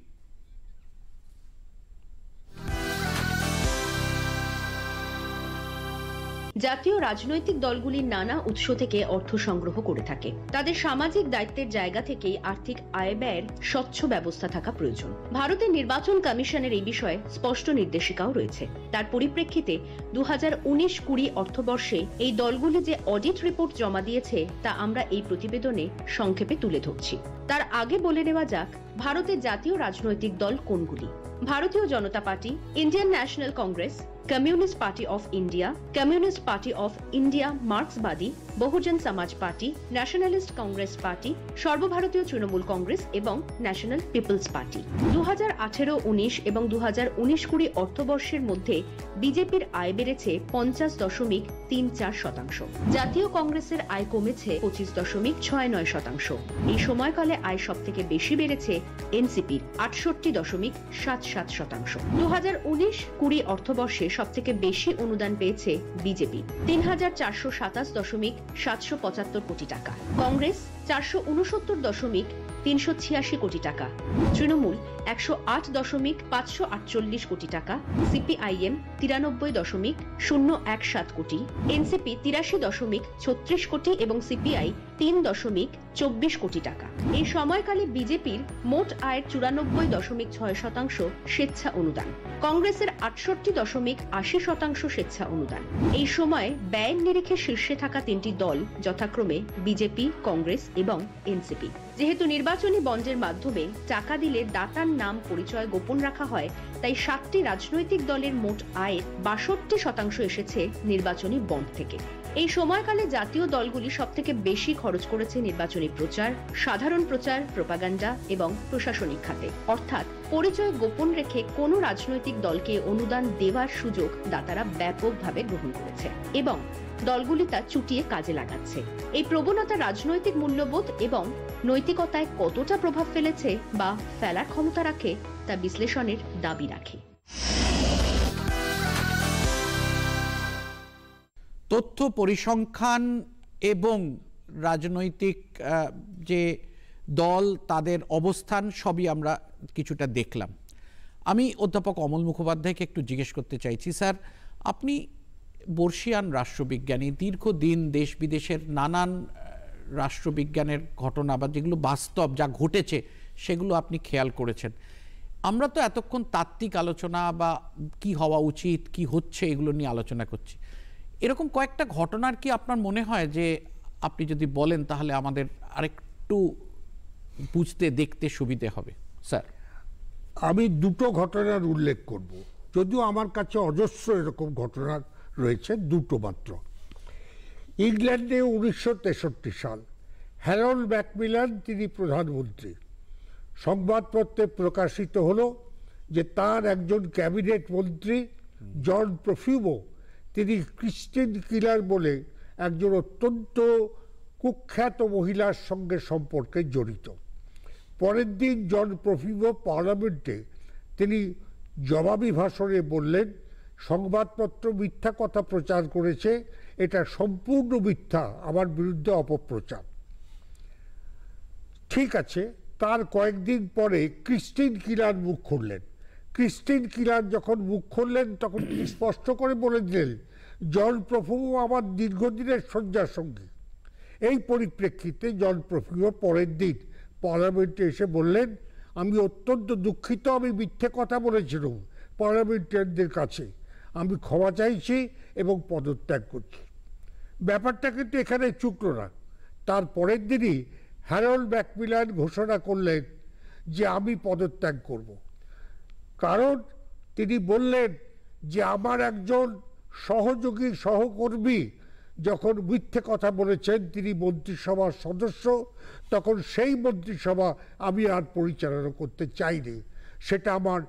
জাতীয় রাজনৈতিক দলগুলি নানা উৎস থেকে অর্থ সংগ্রহ করে থাকে। তাদের সামাজিক দায়িত্বের জায়গা থেকেই আর্থিক আয় ব্যয়ের স্বচ্ছ ব্যবস্থা থাকা প্রয়োজন। ভারতের নির্বাচন কমিশনের এই বিষয়ে স্পষ্ট নির্দেশিকাও রয়েছে। তার পরিপ্রেক্ষিতে 2019-20 অর্থবর্ষে এই দলগুলি যে অডিট রিপোর্ট জমা দিয়েছে তা আমরা এই প্রতিবেদনে সংক্ষেপে তুলে ধরছি। তার আগে বলে নেওয়া যাক ভারতের জাতীয় রাজনৈতিক দল কোনগুলি। Bharatiya Janata Party, Indian National Congress, Communist Party of India, Communist Party of India মার্ক্সবাদী, Bahujan Samaj Party, nationalist Congress party, সর্বভারতীয় তৃণমূল কংগ্রেস এবং ন্যাশনাল পিপলস পার্টি। 2018-19 এবং 2019-20 অর্থবর্ষের মধ্যে বিজেপির আয় বেড়েছে 50.34%। জাতীয় কংগ্রেসের আয় কমেছে 25.69%। এই সময়কালে আয় সব থেকে বেশি বেড়েছে এনসিপির 68.77%। 2019-20 অর্থবর্ষে সব থেকে বেশি অনুদান পেয়েছে বিজেপি 3,427.775 কোটি টাকা, কংগ্রেস 469.386 কোটি টাকা, তৃণমূল 108.548 কোটি টাকা, সিপিআইএম 93.017 কোটি, এনসিপি 83.36 কোটি এবং সিপিআই 3.24 কোটি টাকা। এই সময়কালে বিজেপির মোট আয়ের 94.6% স্বেচ্ছা অনুদান, কংগ্রেসের 68.80% স্বেচ্ছা অনুদান। এই সময় ব্যয়ের নিরিখে শীর্ষে থাকা তিনটি দল যথাক্রমে বিজেপি, কংগ্রেস এবং এনসিপি। যেহেতু নির্বাচনী বন্ডের মাধ্যমে টাকা দিলে দাতার নাম পরিচয় গোপন রাখা হয়, তাই 7টি রাজনৈতিক দলের মোট আয়ের 62% এসেছে নির্বাচনী বন্ড থেকে। এই সময়কালে জাতীয় দলগুলি সবথেকে বেশি খরচ করেছে নির্বাচনী প্রচার, সাধারণ প্রচার, প্রোপাগান্ডা এবং প্রশাসনিক খাতে। অর্থাৎ পরিচয় গোপন রেখে কোনো রাজনৈতিক দলকে অনুদান দেওয়ার সুযোগ দাতারা ব্যাপকভাবে গ্রহণ করেছে এবং দলগুলি তা চুটিয়ে কাজে লাগাচ্ছে। এই প্রবণতা রাজনৈতিক মূল্যবোধ এবং নৈতিকতায় কতটা প্রভাব ফেলেছে বা ফেলার ক্ষমতা রাখে তা বিশ্লেষণের দাবি রাখে। তথ্য পরিসংখ্যান এবং রাজনৈতিক যে দল তাদের অবস্থান সবই আমরা কিছুটা দেখলাম। আমি অধ্যাপক অমল মুখোপাধ্যায়কে একটু জিজ্ঞেস করতে চাইছি, স্যার আপনি বর্ষিয়ান রাষ্ট্রবিজ্ঞানী, দীর্ঘদিন দেশ বিদেশের নানান রাষ্ট্রবিজ্ঞানের ঘটনা বা যেগুলো বাস্তব যা ঘটেছে সেগুলো আপনি খেয়াল করেছেন। আমরা তো এতক্ষণ তাত্ত্বিক আলোচনা বা কি হওয়া উচিত, কি হচ্ছে এগুলো নিয়ে আলোচনা করছি। এরকম কয়েকটা ঘটনার কি আপনার মনে হয় যে আপনি যদি বলেন তাহলে আমাদের আরেকটু বুঝতে দেখতে সুবিধে হবে? স্যার, আমি দুটো ঘটনার উল্লেখ করব, যদিও আমার কাছে অজস্র এরকম ঘটনা রয়েছে, দুটো মাত্র। ইংল্যান্ডে 1963 সাল হ্যারল্ড ম্যাকমিলান তিনি প্রধানমন্ত্রী। সংবাদপত্রে প্রকাশিত হলো যে তার একজন ক্যাবিনেট মন্ত্রী জন প্রফিউমো তিনি ক্রিস্টিন কিলার বলে একজন অত্যন্ত কুখ্যাত মহিলার সঙ্গে সম্পর্কে জড়িত। পরের দিন জন প্রফিউমো পার্লামেন্টে তিনি জবাবি ভাষণে বললেন, সংবাদপত্র মিথ্যা কথা প্রচার করেছে, এটা সম্পূর্ণ মিথ্যা, আমার বিরুদ্ধে অপপ্রচার। ঠিক আছে, তার কয়েকদিন পরে ক্রিস্টিন কিলার মুখ খুললেন। ক্রিস্টিন কিলার যখন মুখ খুললেন তখন তিনি স্পষ্ট করে বলে দিলেন, জন প্রফিউমো আমার দীর্ঘদিনের শয্যা সঙ্গী। এই পরিপ্রেক্ষিতে জন প্রফিউমো পরের দিন পার্লামেন্টে এসে বললেন, আমি অত্যন্ত দুঃখিত, আমি মিথ্যে কথা বলেছিলাম পার্লামেন্টারিয়ানদের কাছে, আমি ক্ষমা চাইছি এবং পদত্যাগ করছি। ব্যাপারটা কিন্তু এখানে চুকলো না। তার পরের দিনই হ্যারল্ড ম্যাকমিলান ঘোষণা করলেন যে আমি পদত্যাগ করব। কারণ তিনি বললেন যে আমার একজন সহযোগী সহকর্মী যখন মিথ্যে কথা বলেছেন, তিনি মন্ত্রিসভার সদস্য, তখন সেই মন্ত্রিসভা আমি আর পরিচালনা করতে চাইনি, সেটা আমার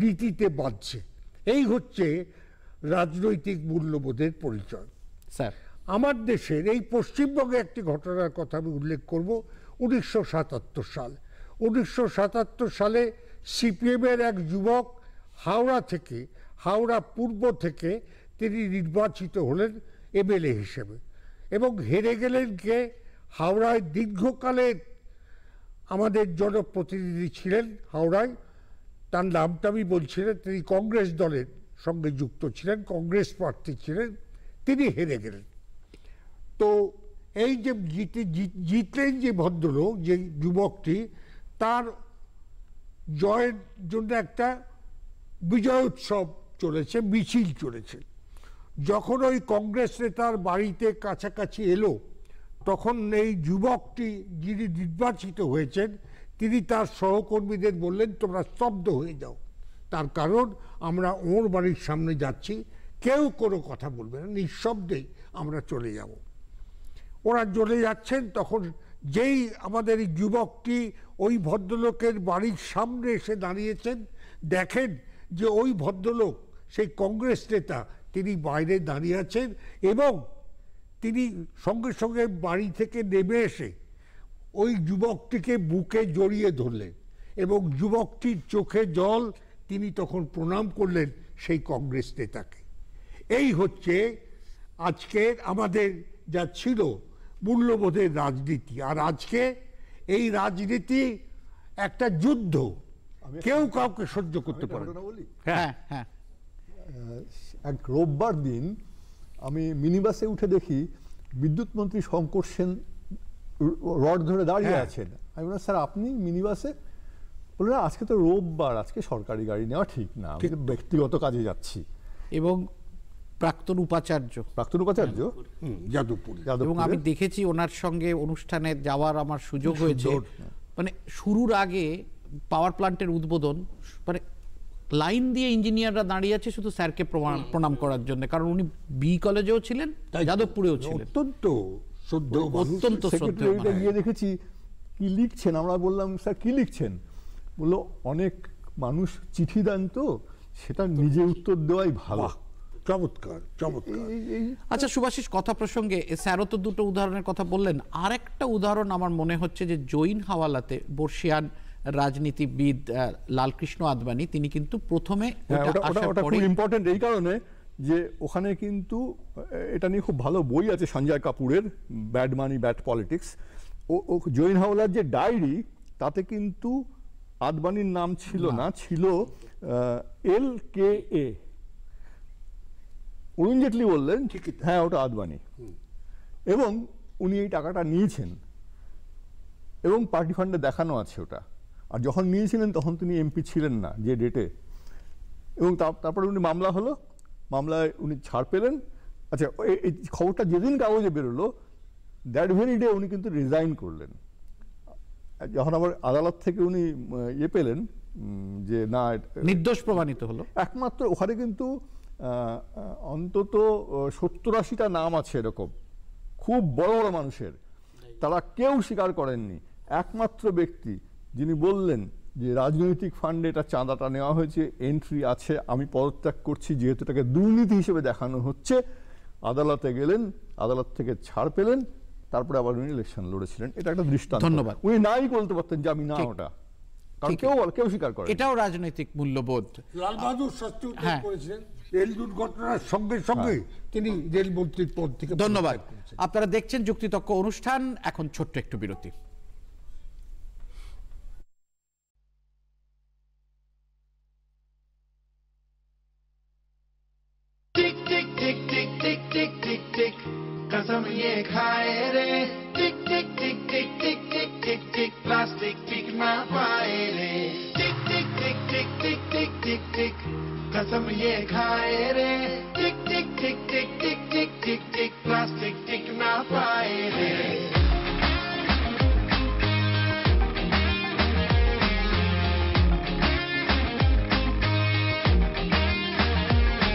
নীতিতে বাঁধছে। এই হচ্ছে রাজনৈতিক মূল্যবোধের পরিচয়। স্যার, আমার দেশের এই পশ্চিমবঙ্গে একটি ঘটনার কথা আমি উল্লেখ করব। 1977 সাল। 1977 সালে সিপিএমের এক যুবক হাওড়া পূর্ব থেকে তিনি নির্বাচিত হলেন এমএলএ হিসেবে এবং হেরে গেলেন কে? হাওড়ায় দীর্ঘকালের আমাদের জনপ্রতিনিধি ছিলেন হাওড়ায়, তার নামটা আমি বলছি না, তিনি কংগ্রেস দলের সঙ্গে যুক্ত ছিলেন, কংগ্রেস প্রার্থী ছিলেন, তিনি হেরে গেলেন। তো এই যে জিতলেন যে ভদ্রলোক, যে যুবকটি, তার জয়ের জন্য একটা বিজয় উৎসব চলেছে, মিছিল চলেছে। যখন ওই কংগ্রেস নেতার বাড়িতে কাছাকাছি এলো, তখন এই যুবকটি যিনি নির্বাচিত হয়েছেন তিনি তার সহকর্মীদের বললেন, তোমরা স্তব্ধ হয়ে যাও, তার কারণ আমরা ওর বাড়ির সামনে যাচ্ছি, কেউ কোনো কথা বলবে না, নিঃশব্দেই আমরা চলে যাব। ওরা চলে যাচ্ছেন, তখন যেই আমাদের এই যুবকটি ওই ভদ্রলোকের বাড়ির সামনে এসে দাঁড়িয়েছেন, দেখেন যে ওই ভদ্রলোক সেই কংগ্রেস নেতা তিনি বাইরে দাঁড়িয়ে আছেন এবং তিনি সঙ্গে সঙ্গে বাড়ি থেকে নেমে এসে ওই যুবকটিকে বুকে জড়িয়ে ধরলেন এবং যুবকটির চোখে জল, তিনি তখন প্রণাম করলেন সেই কংগ্রেস নেতাকে। এই হচ্ছে আজকের আমাদের যা ছিল মূল্যবোধের রাজনীতি। আর আজকে এই রাজনীতি একটা যুদ্ধ, কেউ কাউকে সহ্য করতে পারে না। হ্যাঁ হ্যাঁ, এক রোববার দিন আমি মিনিবাসে উঠে দেখি বিদ্যুৎ মন্ত্রী শঙ্কর সেন রড ধরে দাঁড়িয়ে আছেন। আমি বললাম স্যার আপনি মিনি বাসে? বললেন আজকে তো রোববার, আজকে সরকারি গাড়ি নেওয়া ঠিক না, আমি ব্যক্তিগত কাজে যাচ্ছি। এবং প্রাক্তন উপাচার্য যাদবপুর, এবং আমি দেখেছি ওনার সঙ্গে অনুষ্ঠানে যাওয়ার আমার সুযোগ হয়েছে, মানে শুরুর আগে পাওয়ার প্ল্যান্টের উদ্বোধন, মানে লাইন দিয়ে ইঞ্জিনিয়াররা দাঁড়িয়ে আছে শুধু স্যারকে প্রণাম করার জন্য, কারণ উনি বি কলেজেও ছিলেন, যাদবপুরেও ছিলেন। অত্যন্ত সেক্রেটারিটা গিয়ে দেখেছি কি লিখছেন, আমরা বললাম স্যার কি লিখছেন? বললো অনেক মানুষ চিঠি দেন তো সেটা নিজে উত্তর দেওয়াই ভালো। চমৎকার চমৎকার। আচ্ছা সুভাষিস, কথা প্রসঙ্গে স্যারও তো দুটো উদাহরণের কথা বললেন, আর একটা উদাহরণ আমার মনে হচ্ছে যে জৈন হাওয়ালাতে বর্ষিয়ান রাজনীতিবিদ লালকৃষ্ণ আদবানি, তিনি কিন্তু প্রথমে ওটা খুব ইম্পর্টেন্ট এই কারণে যে ওখানে কিন্তু এটা নিয়ে খুব ভালো বই আছে সঞ্জয় কাপুরের, ব্যাড মানি ব্যাড পলিটিক্স। ও জৈন হাওলার যে ডায়েরি তাতে কিন্তু আদবানির নাম ছিল না, ছিল LKA। অরুণ জেটলি বললেন হ্যাঁ ওটা আদবানি, এবং উনি এই টাকাটা নিয়েছেন এবং পার্টি ফান্ডে দেখানো আছে ওটা। আর যখন নিয়েছিলেন তখন তিনি এমপি ছিলেন না যে ডেটে, এবং তারপরে উনি মামলা হলো, মামলায় উনি ছাড় পেলেন। আচ্ছা এই খবরটা যেদিন কাগজে বেরোলো দ্যাট ভেরি ডে উনি কিন্তু রিজাইন করলেন। যখন আবার আদালত থেকে উনি পেলেন যে না নির্দোষ প্রমাণিত হলো, একমাত্র ওখানে কিন্তু অন্তত 70-80টা নাম আছে এরকম খুব বড় বড় মানুষের, তারা কেউ স্বীকার করেননি। একমাত্র ব্যক্তি যিনি বললেন যে রাজনৈতিক ফান্ডে এটা চাঁদাটা নেওয়া হয়েছে, এন্ট্রি আছে, আমি পদত্যাগ করছি যেহেতু এটাকে দুর্নীতি হিসেবে দেখানো হচ্ছে, আদালতে গেলেন, আদালত থেকে ছাড় পেলেন, তারপরে আবার উনি ইলেকশন লড়েছিলেন। এটা একটা দৃষ্টান্ত। ধন্যবাদ। উনি নাই বলতে পারতেন যে আমি না ওটা, কারণ কেউ স্বীকার করে। এটাও রাজনৈতিক মূল্যবোধ। লাল বাহাদুর শাস্ত্রী করেছিলেন রেল দুর্ঘটনার সঙ্গে সঙ্গে তিনি রেলমন্ত্রীর পদ থেকে। ধন্যবাদ। আপনারা দেখছেন যুক্তিতক্ক অনুষ্ঠান, এখন ছোট্ট একটু বিরতি। टिक टिक टिक टिक टिक टिक टिक टिक कसम ये खाए रे, टिक टिक टिक टिक टिक टिक टिक टिक प्लास्टिक टिक ना पाए रे, टिक टिक टिक टिक टिक टिक टिक टिक कसम ये खाए रे, टिक टिक टिक टिक टिक टिक टिक टिक प्लास्टिक टिक ना पाए रे।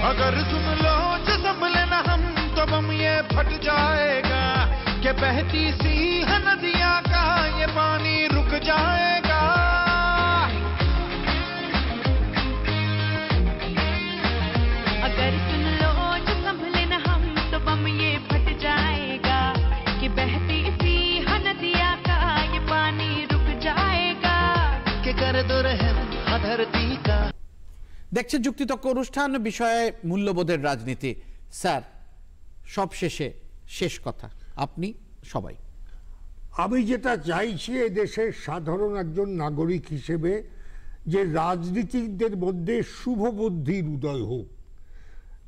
अगर सुन लो जो संभले ना हम तो बम ये फट जाएगा, कि बहती सी है नदियां का ये पानी रुक जाएगा। अगर सुन लो जो संभले ना हम तो बम ये फट जाएगा, कि बहती सी है नदियां का ये पानी रुक जाएगा। कि कर दो रहम धरती का। দেখছেন যুক্তিতক্ক অনুষ্ঠান, বিষয়ে মূল্যবোধের রাজনীতি। স্যার সবশেষে শেষ কথা আপনি সবাই। আমি যেটা চাইছি এদেশের সাধারণ একজন নাগরিক হিসেবে যে রাজনীতিকদের মধ্যে শুভ বুদ্ধির উদয় হোক,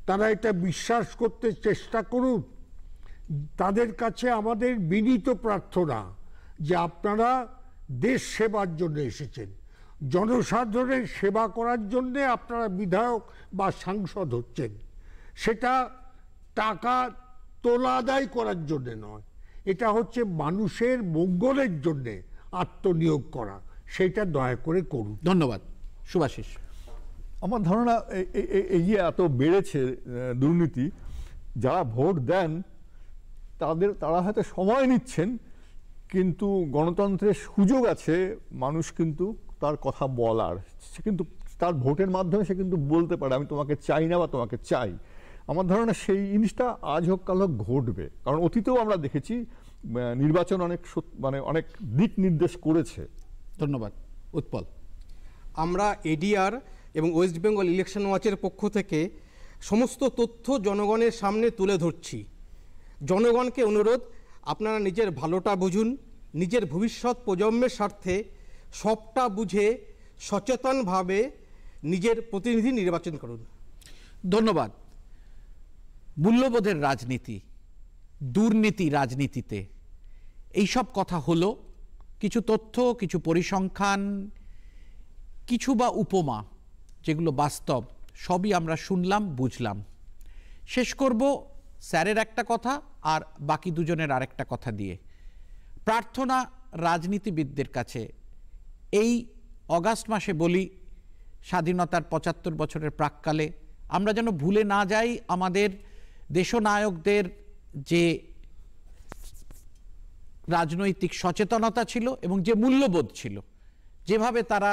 তারা এটা বিশ্বাস করতে চেষ্টা করুন। তাদের কাছে আমাদের বিনীত প্রার্থনা যে আপনারা দেশ সেবার জন্য এসেছেন, জনসাধারণের সেবা করার জন্যে আপনারা বিধায়ক বা সাংসদ হচ্ছেন, সেটা টাকা তোলা আদায় করার জন্যে নয়, এটা হচ্ছে মানুষের মঙ্গলের জন্যে আত্মনিয়োগ করা, সেটা দয়া করে করুন। ধন্যবাদ। সুভাষিস, আমার ধারণা এই যে এত বেড়েছে দুর্নীতি, যারা ভোট দেন তারা হয়তো সময় নিচ্ছেন, কিন্তু গণতন্ত্রের সুযোগ আছে, মানুষ কিন্তু তার কথা বলার, সে কিন্তু তার ভোটের মাধ্যমে সে কিন্তু বলতে পারে আমি তোমাকে চাই না বা তোমাকে চাই। আমার ধারণা সেই জিনিসটা আজ হোক কাল হোক ঘটবে, কারণ অতীতেও আমরা দেখেছি নির্বাচন অনেক দিক নির্দেশ করেছে। ধন্যবাদ। উৎপল, আমরা এডিআর এবং ওয়েস্ট বেঙ্গল ইলেকশন ওয়াচের পক্ষ থেকে সমস্ত তথ্য জনগণের সামনে তুলে ধরছি। জনগণকে অনুরোধ, আপনারা নিজের ভালোটা বুঝুন, নিজের ভবিষ্যৎ প্রজন্মের স্বার্থে সবটা বুঝে সচেতনভাবে নিজের প্রতিনিধি নির্বাচন করুন। ধন্যবাদ। মূল্যবোধের রাজনীতি, দুর্নীতি রাজনীতিতে, এইসব কথা হলো, কিছু তথ্য, কিছু পরিসংখ্যান, কিছু বা উপমা যেগুলো বাস্তব, সবই আমরা শুনলাম, বুঝলাম। শেষ করব স্যারের একটা কথা আর বাকি দুজনের আরেকটা কথা দিয়ে। প্রার্থনা রাজনীতিবিদদের কাছে এই অগাস্ট মাসে বলি, স্বাধীনতার ৭৫ বছরের প্রাক্কালে আমরা যেন ভুলে না যাই আমাদের দেশনায়কদের যে রাজনৈতিক সচেতনতা ছিল এবং যে মূল্যবোধ ছিল, যেভাবে তারা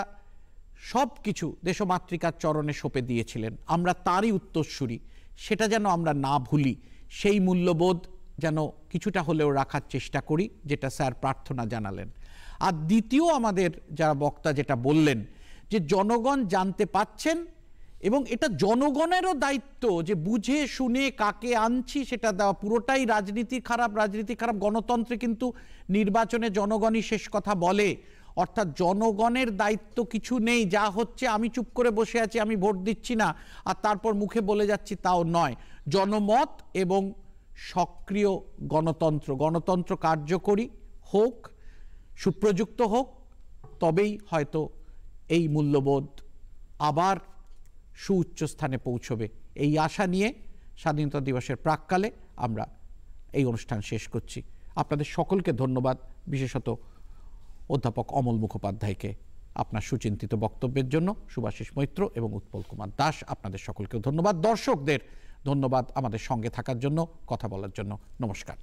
সব কিছু দেশমাতৃকার চরণে সঁপে দিয়েছিলেন, আমরা তারই উত্তরসূরি, সেটা যেন আমরা না ভুলি। সেই মূল্যবোধ যেন কিছুটা হলেও রাখার চেষ্টা করি, যেটা স্যার প্রার্থনা জানালেন। আর দ্বিতীয় আমাদের যারা বক্তা যেটা বললেন যে জনগণ জানতে পাচ্ছেন এবং এটা জনগণেরও দায়িত্ব যে বুঝে শুনে কাকে আনছি সেটা দেওয়া। পুরোটাই রাজনীতি খারাপ, রাজনীতি খারাপ। গণতন্ত্রে কিন্তু নির্বাচনে জনগণই শেষ কথা বলে, অর্থাৎ জনগণের দায়িত্ব কিছু নেই। যা হচ্ছে আমি চুপ করে বসে আছি, আমি ভোট দিচ্ছি না আর তারপর মুখে বলে যাচ্ছি, তাও নয়। জনমত এবং সক্রিয় গণতন্ত্র কার্যকরী হোক, সুপ্রযুক্ত হোক, তবেই হয়তো এই মূল্যবোধ আবার সুউচ্চ স্থানে পৌঁছবে। এই আশা নিয়ে স্বাধীনতা দিবসের প্রাক্কালে আমরা এই অনুষ্ঠান শেষ করছি। আপনাদের সকলকে ধন্যবাদ, বিশেষত অধ্যাপক অমল মুখোপাধ্যায়কে আপনার সুচিন্তিত বক্তব্যের জন্য, শুভাশিস মৈত্র এবং উৎপল কুমার দাস, আপনাদের সকলকেও ধন্যবাদ। দর্শকদের ধন্যবাদ আমাদের সঙ্গে থাকার জন্য, কথা বলার জন্য। নমস্কার।